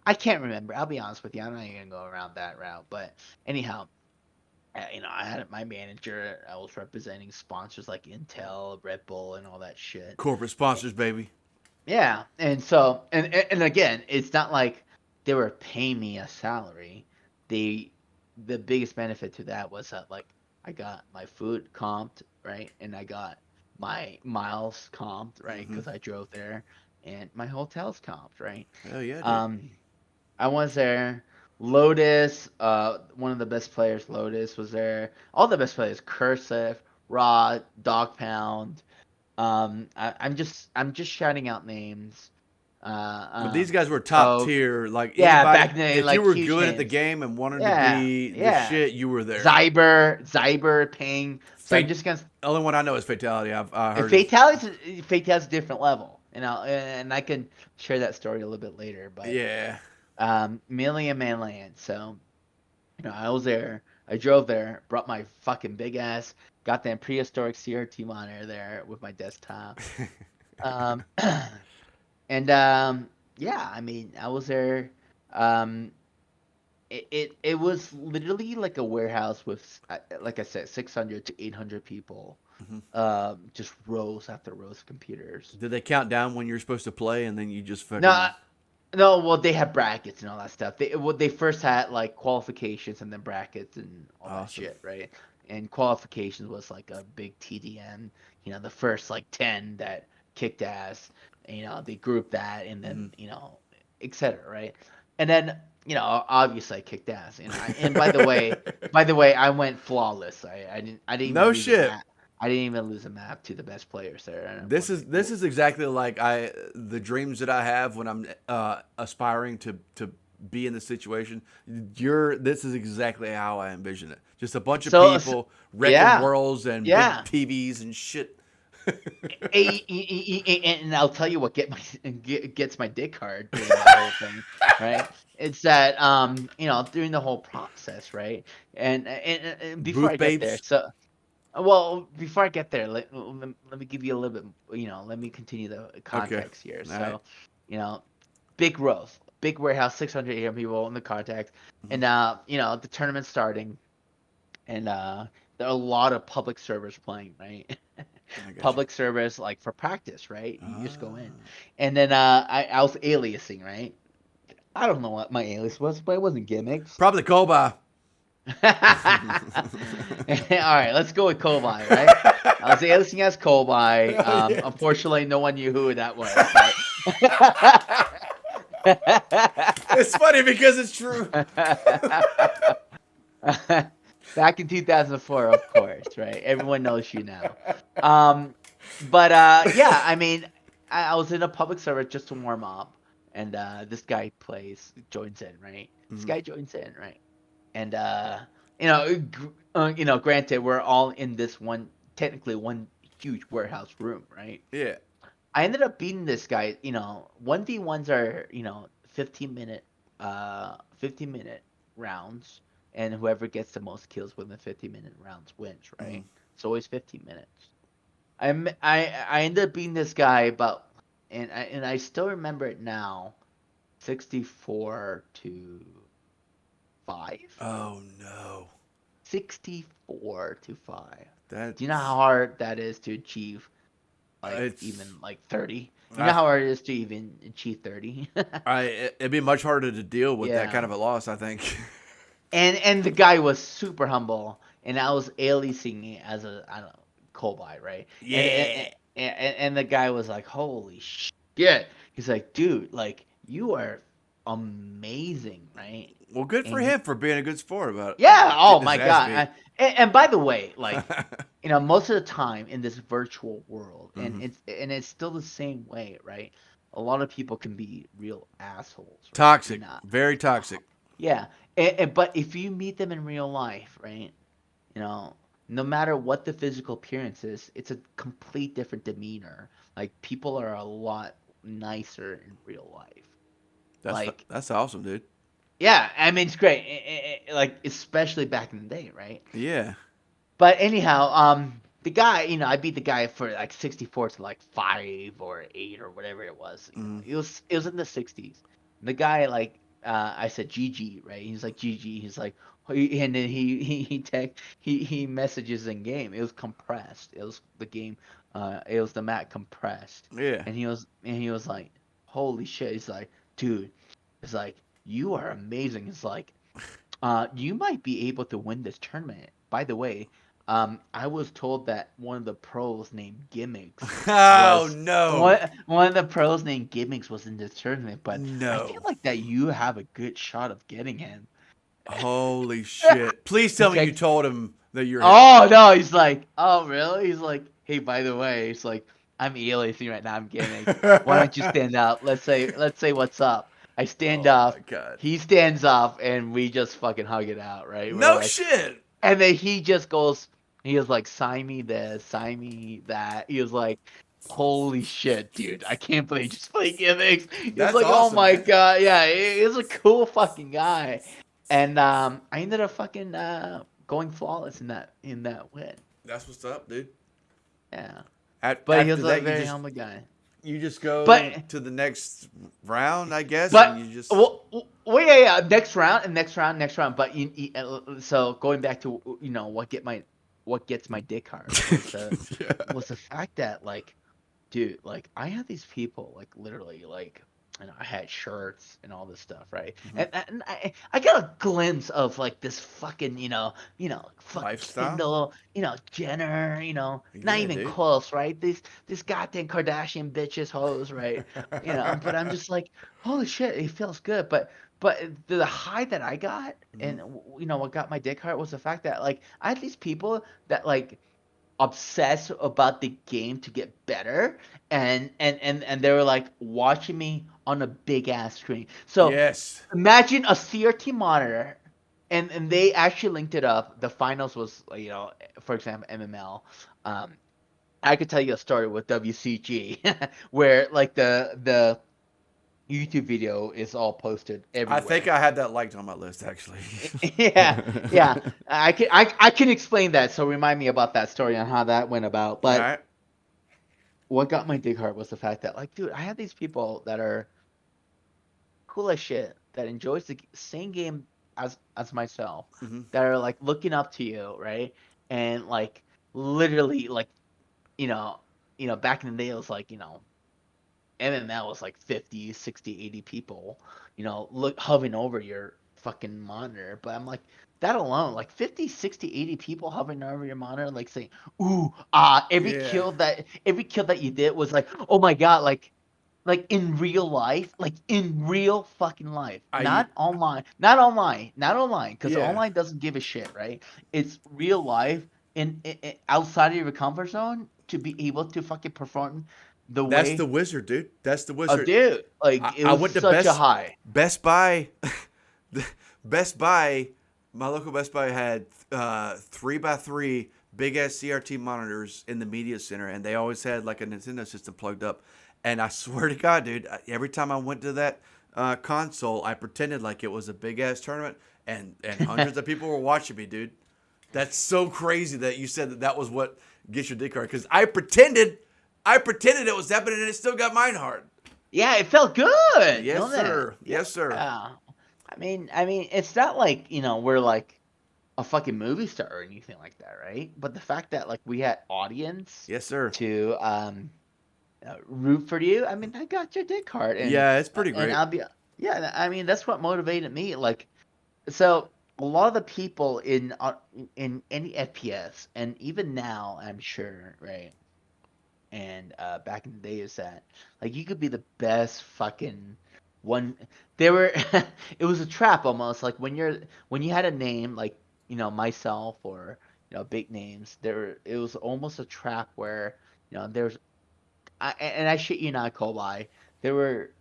I can't remember. I'll be honest with you. I'm not even gonna go around that route. But anyhow, I had my manager. I was representing sponsors like Intel, Red Bull, and all that shit. Corporate sponsors, baby. Yeah, and so and again, it's not like they were paying me a salary. They the biggest benefit to that was that like I got my food comped, right? And I got my miles comped, right? Hmm. Because I drove there, and my hotel's comped, right? Hell yeah, dude. Um, I was there. Lotus, one of the best players, Lotus was there. All the best players, Cursive, Rod, Dog Pound. I'm just shouting out names. But these guys were top Rogue. tier. Like Yeah, anybody, back in the day, if you like were huge good at the names. game and wanted to Yeah, be the yeah. shit, you were there. Zyber, Ping. So I'm Fate. just gonna. The only one I know is Fatality. I And heard is. Fatality's a different level, and I can share that story a little bit later. But Yeah. Million Man Land. So I was there. I drove there, brought my fucking big ass, got that prehistoric CRT monitor there with my desktop. Um, And yeah, I mean, I was there. Um, it was literally like a warehouse with, like I said, 600 to 800 people. Mhm. Just rows after rows of computers. Did they count down when you're supposed to play, and then you just No, fucking no, well, they had brackets and all that stuff. They first had like qualifications and then brackets and all that awesome? shit, right? And qualifications was like a big TDM. The first like 10 that kicked ass. They grouped that and Hmm. then et cetera, right? And then obviously I kicked ass. And by the way, I went flawless. I didn't even No lose a shit. map. I didn't even lose a map to the best players there. And I This won is it. this is exactly like the dreams that I have when I'm aspiring to be in the situation. This is exactly how I envision it. Just a bunch of So people wrecking yeah, worlds and big yeah. TVs and shit. And I'll tell you what gets my dick hard during that whole thing, right? It's that during the whole process, right? And before I Booth get there, babes. so well, before I get there, let me give you a little bit, let me continue the Okay. context here. All right. So, you know, big growth, big warehouse, 600, 800 people in the context, Mhm. and the tournament's starting, and there are a lot of public servers playing, right? I got you. Public service like for practice, right? You just go in. Ah. And then I was aliasing, right? I don't know what my alias was, but it wasn't gimmicks. Probably Colbye. All right, let's go with Colbye, right? I was aliasing as Colbye. Hell yeah. Unfortunately, no one knew who that was. But It's funny because it's true. Back in 2004, of course, right? Everyone knows you now. Um, but yeah, I mean, I was in a public server just to warm up, and this guy joins in, right? This Mhm. guy joins in, right? And granted, we're all in this technically one huge warehouse room, right? Yeah. I ended up beating this guy. 1v1s are 15-minute rounds, and whoever gets the most kills within 15-minute rounds wins, Mhm. right? It's always 15 minutes. I ended up beating this guy and I still remember it now, 64 to 5. Oh no. 64 to 5. Do you know how That's hard that is to achieve, like it's even like 30? You know I how hard it is to even achieve 30? it'd be much harder to deal with that kind Yeah. of a loss, I think. And the guy was super humble, and I was aliasing it as a, I don't know, Colbye, right? And and, Yeah. and the guy was like, "Holy shit!" He's like, "Dude, like you are amazing, right?" Well, good for And he, him for being a good sport about yeah, oh getting my his ass god. beat. And by the way, like most of the time in this virtual world, and Hmm. it's still the same way, right? A lot of people can be real assholes, right? Toxic, very toxic. Yeah, but if you meet them in real life, right? You know, no matter what the physical appearance is, it's a complete different demeanor. Like people are a lot nicer in real life. Like, That's awesome, dude. yeah, I mean it's great. Like especially back in the day, right? Yeah. But anyhow, the guy, I beat the guy for like 64 to like 5 or 8 or whatever it was. Hmm. It was in the 60s. The guy like I said GG, right? He's like GG. He's like and then he messages in game. It was compressed. It was the game. It was the map compressed, Yeah. and he was like, holy shit. He's like, dude. It's like you are amazing. It's like you might be able to win this tournament. By the way, I was told that Oh was no. one of the pros named GiMiX was in this tournament, but I feel No. like that you have a good shot of getting him. Holy shit. Please tell He's me you like, told him that you're him. oh no, he's like, oh really? He's like, hey, by the way, he's like, I'm aliasing right now. I'm GiMiX. Why don't you stand up? Let's say what's up. I stand Oh my up. god. He stands up, and we just fucking hug it out, right? We're No like, shit. and then he just goes, he was like, sign me this, sign me that. He was like, holy shit, dude. I can't believe you just played gimmicks. He was That's like, oh awesome, my man. god. Yeah, he was a cool fucking guy. And I ended up fucking going flawless in that win. That's what's up, dude. Yeah. At, But he after was a that, very humble guy. you just But go to the next round, I guess, and but you just well, yeah, yeah. Next round and next round, next round. But so going back to what gets my dick hard yeah. was the fact that, like, dude, like I had these people like literally like, I had shirts and all this stuff, right? Hmm. And I got a glimpse of like this fucking fuck Lifestyle. Kendall, Jenner, not Yeah, even dude. close, right? These goddamn Kardashian bitches, hoes, right? But I'm just like, holy shit, it feels good. But the high that I got, Hmm. and what got my dick hard was the fact that like I had these people that like obsessed about the game to get better, and they were like watching me on a big ass screen. So Yes. imagine a CRT monitor, and they actually linked it up. The finals was for example MML. I could tell you a story with WCG where like the YouTube video is all posted I think everywhere. I had that liked on my list actually. Yeah, yeah. I can explain that. So remind me about that story on how that went about. All But right. what got my dig hard was the fact that, like, dude, I have these people that are cool as shit that enjoys the same game as myself, Hmm. that are like looking up to you, right? And like literally, like, you know, back in the day, it was like, MML was like 50, 60, 80 people, look hovering over your fucking monitor. But I'm like, that alone, like 50, 60, 80 people hovering over your monitor, like saying, ooh, every Yeah. kill that you did was like, oh my god, like like in real life, like in real fucking life, I not online, not online, not online, because yeah. online doesn't give a shit, right? It's real life outside of your comfort zone to be able to fucking perform the That's the way. wizard, dude. That's the Oh, wizard. dude, like it I was went to such a high. Best Buy. Best Buy, my local Best Buy had 3x3 big ass CRT monitors in the media center, and they always had like a Nintendo system plugged up. And I swear to God, dude, every time I went to that console, I pretended like it was a big ass tournament, and hundreds of people were watching me, dude. That's so crazy that you said that that was what gets your dick hard, because I pretended it was happening, and it still got mine hard. Yeah, it felt good, Yes, don't it? sir. Yeah. Yes, sir. I mean, it's not like we're like a fucking movie star or anything like that, right? But the fact that like we had audience Yes, sir. to root for you, I mean, I got your dick hard, Yeah, it's pretty and great. I'll be yeah. I mean, that's what motivated me. Like, so a lot of the people in any FPS, and even now, I'm sure, right? And back in the day, is that like you could be the best fucking one. They were, it was a trap almost. Like when you had a name like myself or big names, it was almost a trap where there's and I shit you not, Colbye, there were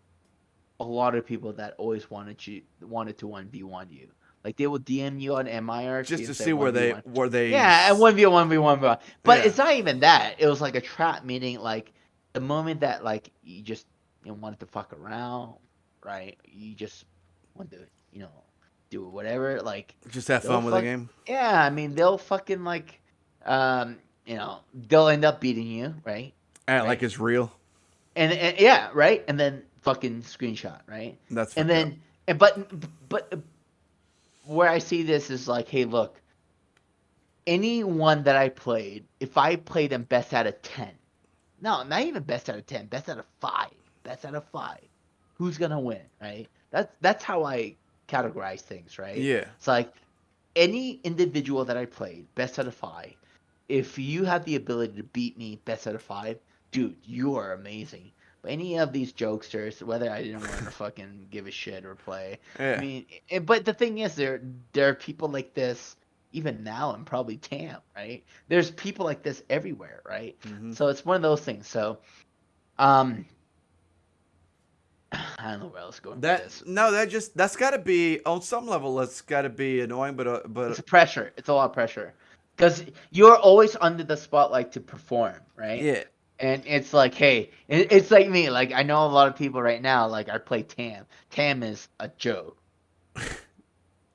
a lot of people that always wanted to 1v1 you. Like they will DM you on MIRC Just and to say see 1v1. where they Yeah, and 1v1, 1v1. But yeah. it's not even that. It was like a trap, meaning like the moment that like you just wanted to fuck around, right? You just want to, do whatever, like Just have they'll fun with the fuck game. yeah, I mean they'll fucking like they'll end up beating you, right? Act like Right? it's real. And yeah, right? And then fucking screenshot, right? That's And fucked up. then but where I see this is like, hey, look, anyone that I played, if I played them best out of 10, no, not even best out of 10, best out of 5, best out of 5, who's gonna win, right? That's how I categorize things, right? Yeah. It's like any individual that I played best out of 5, if you have the ability to beat me best out of 5, dude, you are amazing. But any of these jokesters, whether I didn't want to fucking give a shit or play, I Yeah. mean, but the thing is, there are people like this even now, and probably Tam, right? There's people like this everywhere, right? Hmm. So it's one of those things. So, um, I don't know where I was going with That this. no, that's got to be on some level. That's got to be annoying, It's but a pressure. It's a lot of pressure because you're always under the spotlight to perform, right? yeah, And it's like, hey, it's like me. Like I know a lot of people right now. Like I play Tam. Tam is a joke.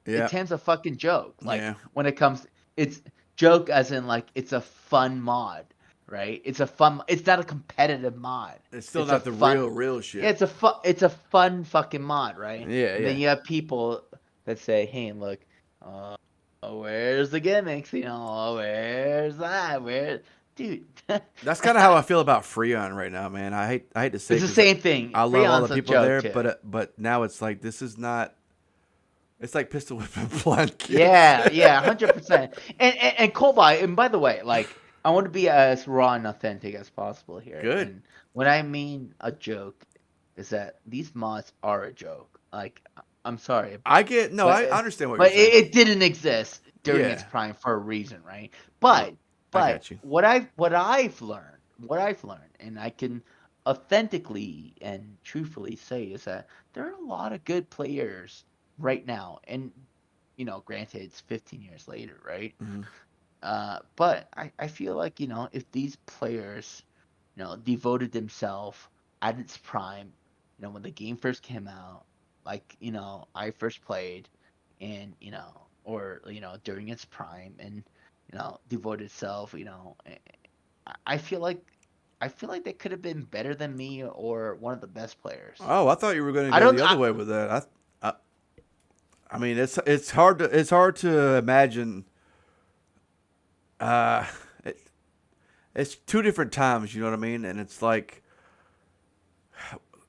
yeah, Tam's a fucking joke. Like yeah. when it comes, it's joke as in like it's a fun mod, right? It's a fun. It's not a competitive mod. It's still It's a not the fun. real Yeah, shit. it's a fun fucking mod, right? Yeah, And then yeah. you have people that say, hey, look, where's the gimmicks? Where's that? Dude? That's kind of how I feel about Freon right now, man. I hate to say It's it the because same thing. I love all the Freon's a people joke there, too. but now it's like this is not. It's like pistol whipping blind kids. Yeah, yeah, 100%. And Colby, and by the way, like I want to be as raw and authentic as possible here. Good. And when I mean a joke, is that these mods are a joke. Like I'm sorry, I get no. but I understand what you're but saying. it didn't exist during its Yeah, prime for a reason, right? I, But I but got you. what I've learned, and I can authentically and truthfully say is that there are a lot of good players right now, and granted it's 15 years later, right? Hmm. But I feel like if these players devoted themselves at its prime, when the game first came out, like I first played, and or during its prime, and devoted itself, I feel like they could have been better than me or one of the best players. Oh, I thought you were going to I go don't. the other way with that. I mean, it's hard to imagine. Uh, it, it's two different times. You know what I mean? And it's like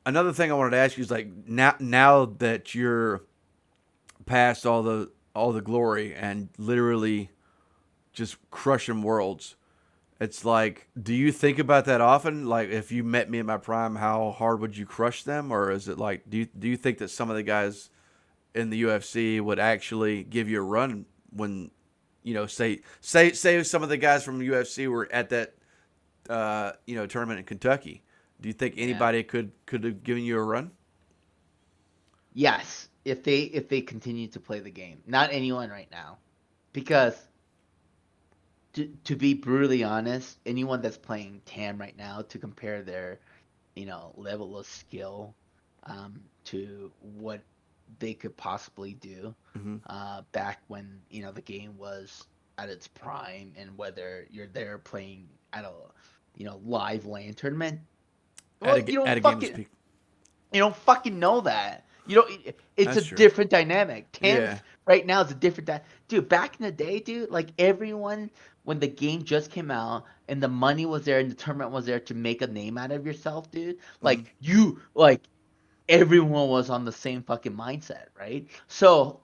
another thing I wanted to ask you is like now that you're past all the glory and literally just crushing worlds. It's like, do you think about that often? Like, if you met me in my prime, how hard would you crush them? Or is it like, do you think that some of the guys in the UFC would actually give you a run when, say some of the guys from UFC were at that tournament in Kentucky? Do you think Yeah. anybody could have given you a run? Yes, if they continue to play the game. Not anyone right now. Because to be brutally honest, anyone that's playing TAM right now to compare their, level of skill to what they could possibly do Hmm. back when, the game was at its prime and whether you're there playing at a, live LAN tournament. At Well, at a game to speak. you don't fucking know that. It's a That's true. different dynamic. Yeah. Tam's right now is a different dude. Back in the day, dude, like everyone when the game just came out and the money was there and the tournament was there to make a name out of yourself, dude. Hmm. Like everyone was on the same fucking mindset, right? So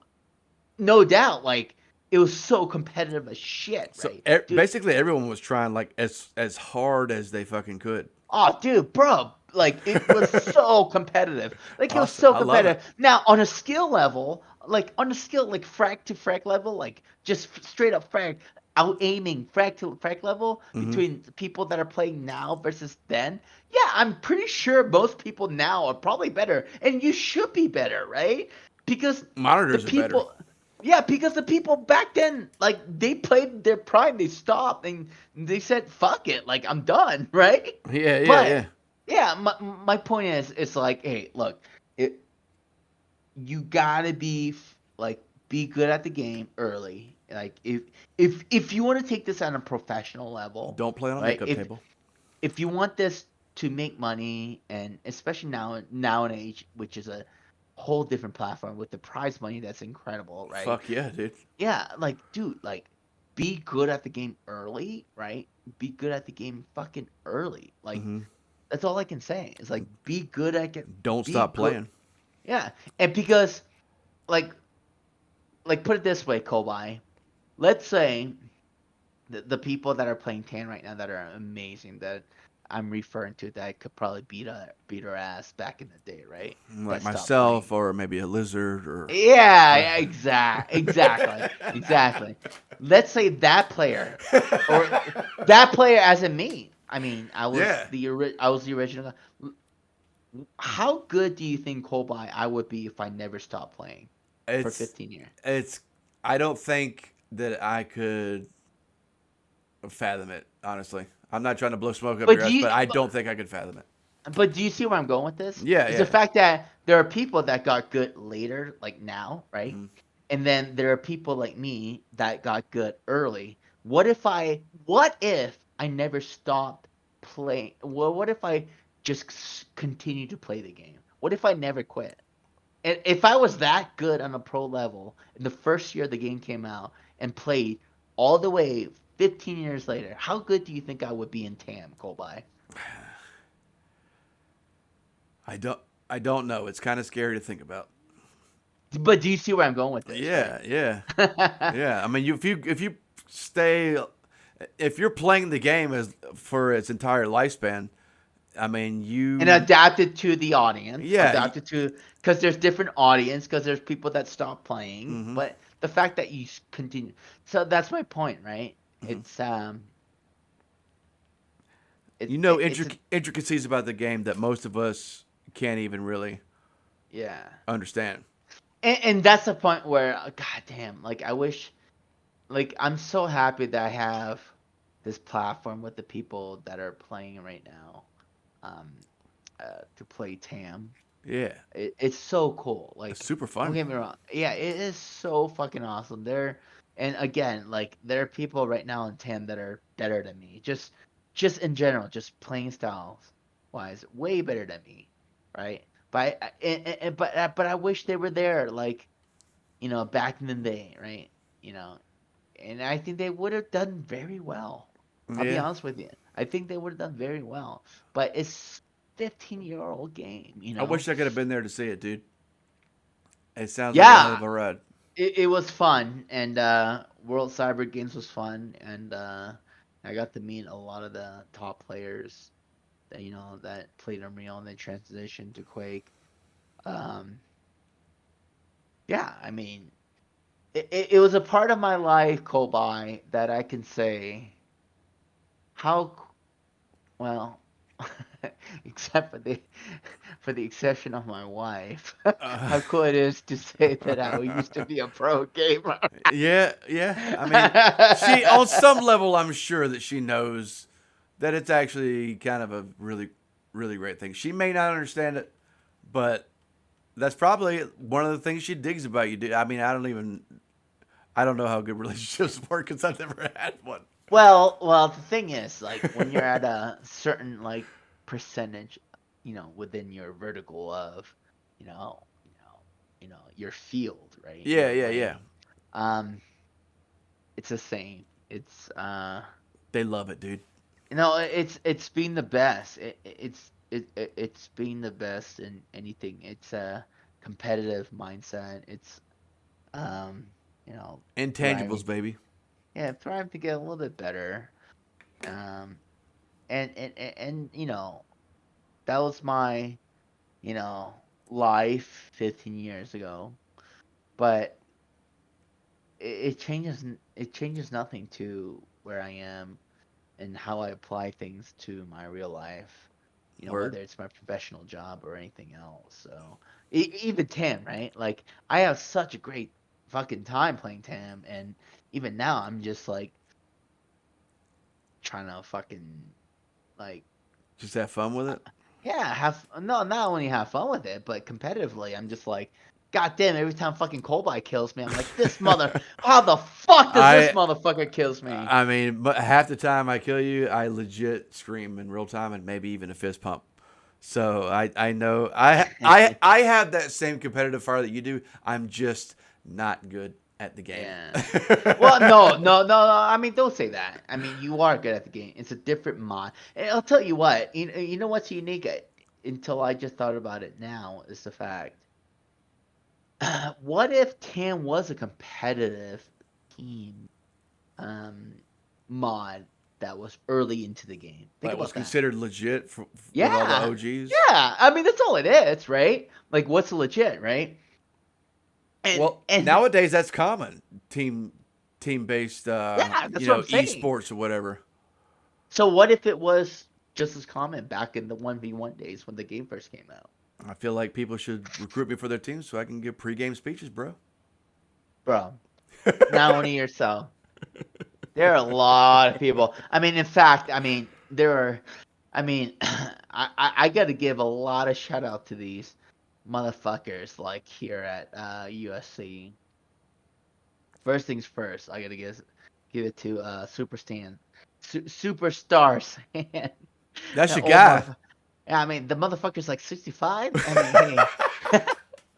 no doubt, like it was so competitive as shit, So right, dude? basically, everyone was trying like as hard as they fucking could. Oh, dude, bro, like it was so competitive. Like it was Awesome. so I love it. competitive. Now on a skill level, like on a skill like frag to frag level, like just straight up frag, out aiming frag to frag level Hmm. between the people that are playing now versus then. Yeah, I'm pretty sure most people now are probably better, and you should be better, right? Because the Monitors are better. people, yeah, because the people back then, like they played their prime, they stopped and they said, "Fuck it, like I'm done," right? Yeah, yeah, But yeah. yeah, my point is, it's like, hey, look, it you gotta be good at the game early. Like if you want to take this on a professional level, Don't play on a right? makeup If table. if you want this to make money, and especially now and age, which is a whole different platform with the prize money that's incredible, right? Fuck yeah, dude. Yeah, like dude, like be good at the game early, right? Be good at the game fucking early. Like Hmm. that's all I can say. It's like be good at it. Don't Be stop good. playing. Yeah, and because like put it this way, Colbye. Let's say the people that are playing Tan right now that are amazing that I'm referring to that could probably beat our ass back in the day, right? Like That stopped myself, playing. or maybe a lizard, or Yeah, yeah, exactly. Let's say that player, or that player as in me. I mean, yeah. I was the original guy. How good do you think Colby I would be if I never stopped playing for It's 15 years? it's. I don't think that I could fathom it. Honestly, I'm not trying to blow smoke up But your do ass, but you I don't think I could fathom it. but do you see where I'm going with this? Yeah, Is the yeah. fact that there are people that got good later, like now, right? Hmm. And then there are people like me that got good early. What if I never stopped playing? Well, what if I just continued to play the game? What if I never quit? And if I was that good on a pro level in the first year the game came out and played all the way 15 years later, how good do you think I would be in TAM, Colby? I don't. I don't know. It's kind of scary to think about. But do you see where I'm going with this, right? Yeah, yeah, yeah. I mean, if you stay, if you're playing the game as for its entire lifespan, I mean, And you, adapted to the audience, yeah. adapted to because there's different audience, because there's people that stop playing, Hmm. but the fact that you continue, so that's my point, right? Hmm. It's You know, it's a intricacies about the game that most of us can't even really yeah, understand. and that's the point where god damn, like I wish, like I'm so happy that I have this platform with the people that are playing right now, um, to play TAM. Yeah, It's so cool. it's Like, super don't fun. get me wrong. Yeah, it is so fucking awesome. And again, like there are people right now in TAM that are better than me. Just in general, just playing styles wise, way better than me, right? But I wish they were there, like back in the day, right? You know, and I think they would have done very well. I'll be Yeah, honest with you. I think they would have done very well. But it's 15-year-old game, you I know. wish I could have been there to see it, dude. It sounds like a hell Yeah, of a ride. it was fun, and World Cyber Games was fun, and I got to meet a lot of the top players that that played Unreal and then transitioned to Quake. Um, yeah, I mean, it was a part of my life, Colbye, that I can say how well, except for the exception of my wife, Uh, how cool it is to say that I used to be a pro gamer. yeah, yeah. I mean, she on some level, I'm sure that she knows that it's actually kind of a really, really great thing. She may not understand it, but that's probably one of the things she digs about you. Dude. I mean, I don't know how good relationships work because I've never had one. Well, the thing is, like, when you're at a certain like percentage, within your vertical of, you know, your field, right? Yeah, Your yeah, lane. yeah. Um, it's the same. It's They love it, dude. it's been the best. It's been the best in anything. It's a competitive mindset. It's um, Intangibles, thriving. baby. Yeah, thriving to get a little bit better. Um, and that was my you know life 15 years ago. But it changes nothing to where I am and how I apply things to my real life, Word. whether it's my professional job or anything else. So even Tam, right? Like I have such a great fucking time playing Tam, and even now I'm just like trying to fucking like Just have fun with uh, it. yeah, have no, not only have fun with it, but competitively, I'm just like, God damn, every time fucking Colbye kills me, I'm like, how the fuck does this I motherfucker kills me? I mean, but half the time I kill you, I legit scream in real time and maybe even a fist pump. So I know I have that same competitive fire that you do. I'm just not good at the game. Yeah. Well, no, no, no, no. I mean, don't say that. I mean, you are good at the game. It's a different mod. And I'll tell you what. You know what's unique? Until I just thought about it now is the fact. What if Tam was a competitive team um, mod that was early into the game? Think That was about that. considered legit with all the Yeah, OGs. yeah. I mean, that's all it is, right? Like, what's legit, right? And Well, and nowadays that's common. Team based yeah, that's what I'm saying. esports or whatever. So what if it was just as common back in the 1v1 days when the game first came out? I feel like people should recruit me for their team so I can give pregame speeches, bro. Bro, not only yourself. There are a lot of people. I mean, in fact, I mean, there are, I mean, I got to give a lot of shout out to these motherfuckers like here at USC. First things first, I got to give it to Super Stan. Superstar Stan. That's That your old guy. motherfucker. Yeah, I mean, the motherfucker's like 65. I mean, hey.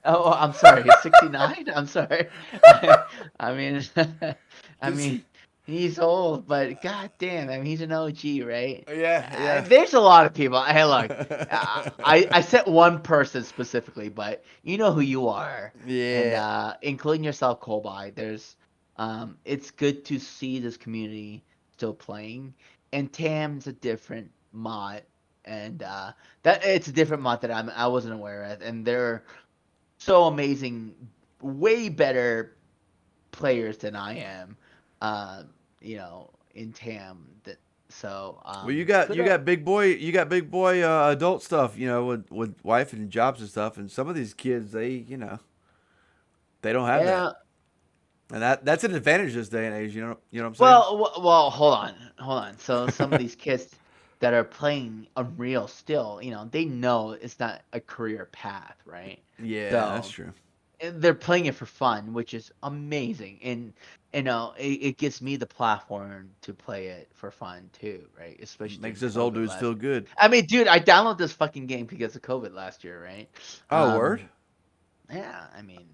Oh, I'm sorry. 69? I'm sorry. I mean, I This, mean, he's old, but god damn, I mean, he's an OG, right? yeah, yeah. There's a lot of people. Hey, look, I said one person specifically, but you know who you are, and Yeah. including yourself, Colby. It's good to see this community still playing, and Tam's a different mod, and that it's a different mod that I wasn't aware of, and they're so amazing, way better players than I am. Uh, in Tam. That so Well, could you got big boy adult stuff, with wife and jobs and stuff, and some of these kids, they don't have that, yeah. and that's an advantage this day and age. You know what I'm saying? Well, hold on. So some of these kids that are playing Unreal still, they know it's not a career path, right? Yeah, that's So true. and they're playing it for fun, which is amazing. And it gives me the platform to play it for fun too, right? Especially Makes during those old COVID dudes feel last. good. I mean, dude, I downloaded this fucking game because of COVID last year, right? Oh, word? Yeah, I mean,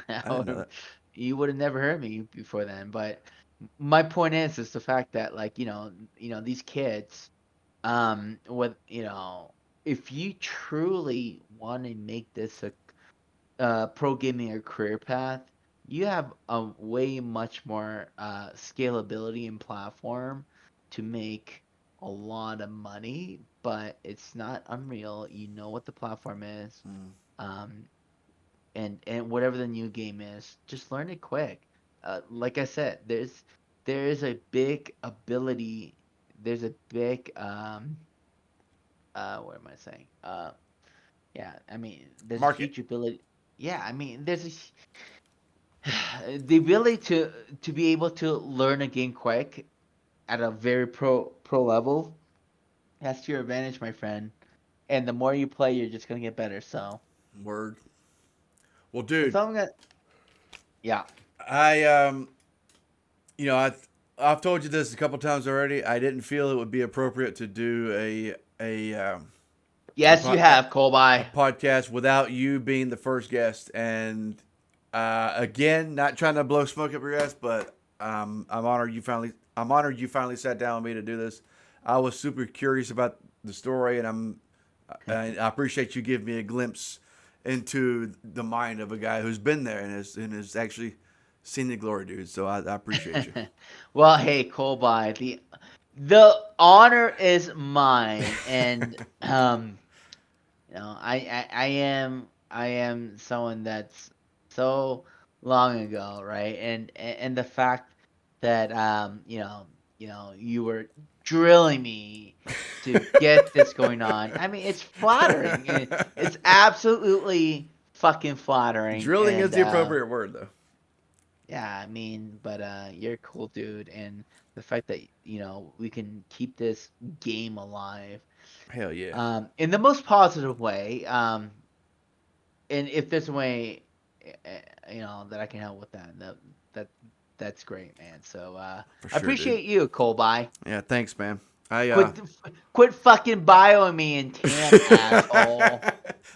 I didn't know that. you would have never heard me before then. But my point is the fact that like these kids, with if you truly want to make this a pro gaming a career path, you have a way much more scalability and platform to make a lot of money, but it's not unreal. You know what the platform is. Mm. Um, and whatever the new game is, just learn it quick. Like I said, there is a big ability. There's a big what am I saying? Yeah, I mean, there's a Market. huge ability. Yeah, I mean, the ability to be able to learn a game quick at a very pro level. That's to your advantage, my friend. And the more you play, you're just gonna get better. So Word. Well, that's dude, all I'm gonna. Yeah. I you know, I've told you this a couple times already. I didn't feel it would be appropriate to do a, Yes, you have, a Colbye. podcast without you being the first guest. And again, not trying to blow smoke up your ass, but I'm honored you finally. I'm honored you finally sat down with me to do this. I was super curious about the story, and I appreciate you giving me a glimpse into the mind of a guy who's been there and has actually seen the glory, dude. So I appreciate you. Well, hey, Colbye, the honor is mine, and I am someone that's so long ago, right? And the fact that you were drilling me to get this going on. I mean, it's flattering. It's absolutely fucking flattering, Drilling is and the appropriate word, though. yeah, I mean, but you're a cool dude, and the fact that we can keep this game alive, Hell yeah, in the most positive way, and if there's a way, that I can help with that that's great, man. So for I sure, dude. appreciate you, Colby. Yeah, thanks, man. I Quit quit fucking bioing me in TAM, asshole.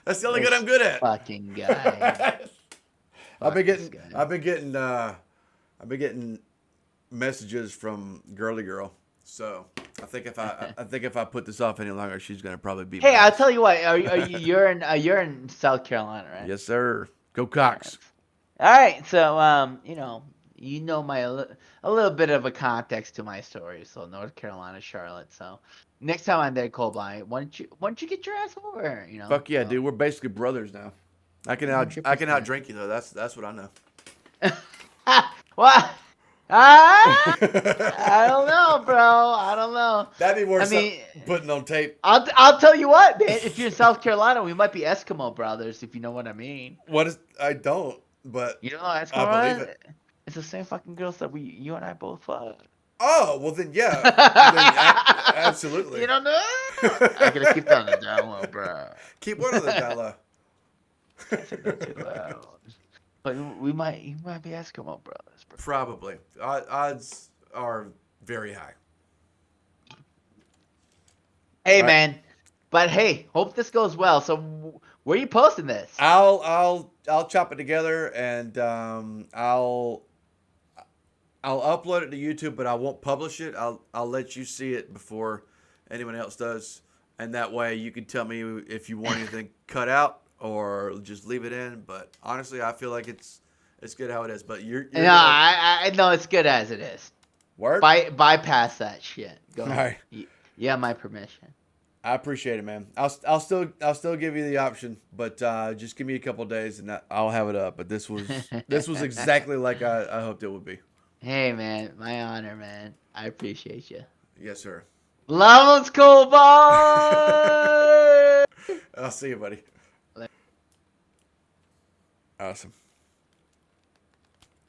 That's the only good This I'm good at. fucking guy. Fuck this guy. I've been getting messages from girly girl. So I think if I put this off any longer, she's gonna probably beat my Hey, I'll ass. tell you what. You're in South Carolina, right? Yes, sir. Go All right. Cox. All right. So my a little bit of a context to my story. So North Carolina, Charlotte. So next time I'm there, Colby, why don't you get your ass over? Fuck yeah, So dude. We're basically brothers now. I can out 100%. drink you though. That's what I know. What? I don't know, bro. I don't know. That'd be I worth mean, putting on tape. I'll tell you what, man. If you're in South Carolina, we might be Eskimo brothers, if you know what I mean. What is I don't, but You know I Eskimo believe it. brothers? It's the same fucking girls that you and I both fuck. Oh, well then yeah. Absolutely. You don't know? I gotta keep that on the down low, bro. Keep one of the down low. Can't say that too loud. But you might be Eskimo brothers, bro. Probably. Odds are very high. Hey, All right. man. But hey, hope this goes well. So, where are you posting this? I'll chop it together and I'll upload it to YouTube, but I won't publish it. I'll let you see it before anyone else does, and that way you can tell me if you want anything cut out or just leave it in. But honestly, I feel like it's good how it is. But you're No, gonna I know it's good as it is. work. Bypass that shit. Go All ahead. right. You have my permission. I appreciate it, man. I'll still give you the option, but just give me a couple days and I'll have it up. But this was exactly like I hoped it would be. Hey, man, my honor, man. I appreciate you. Yes, sir. Love Cool Boy. I'll see you, buddy. Awesome.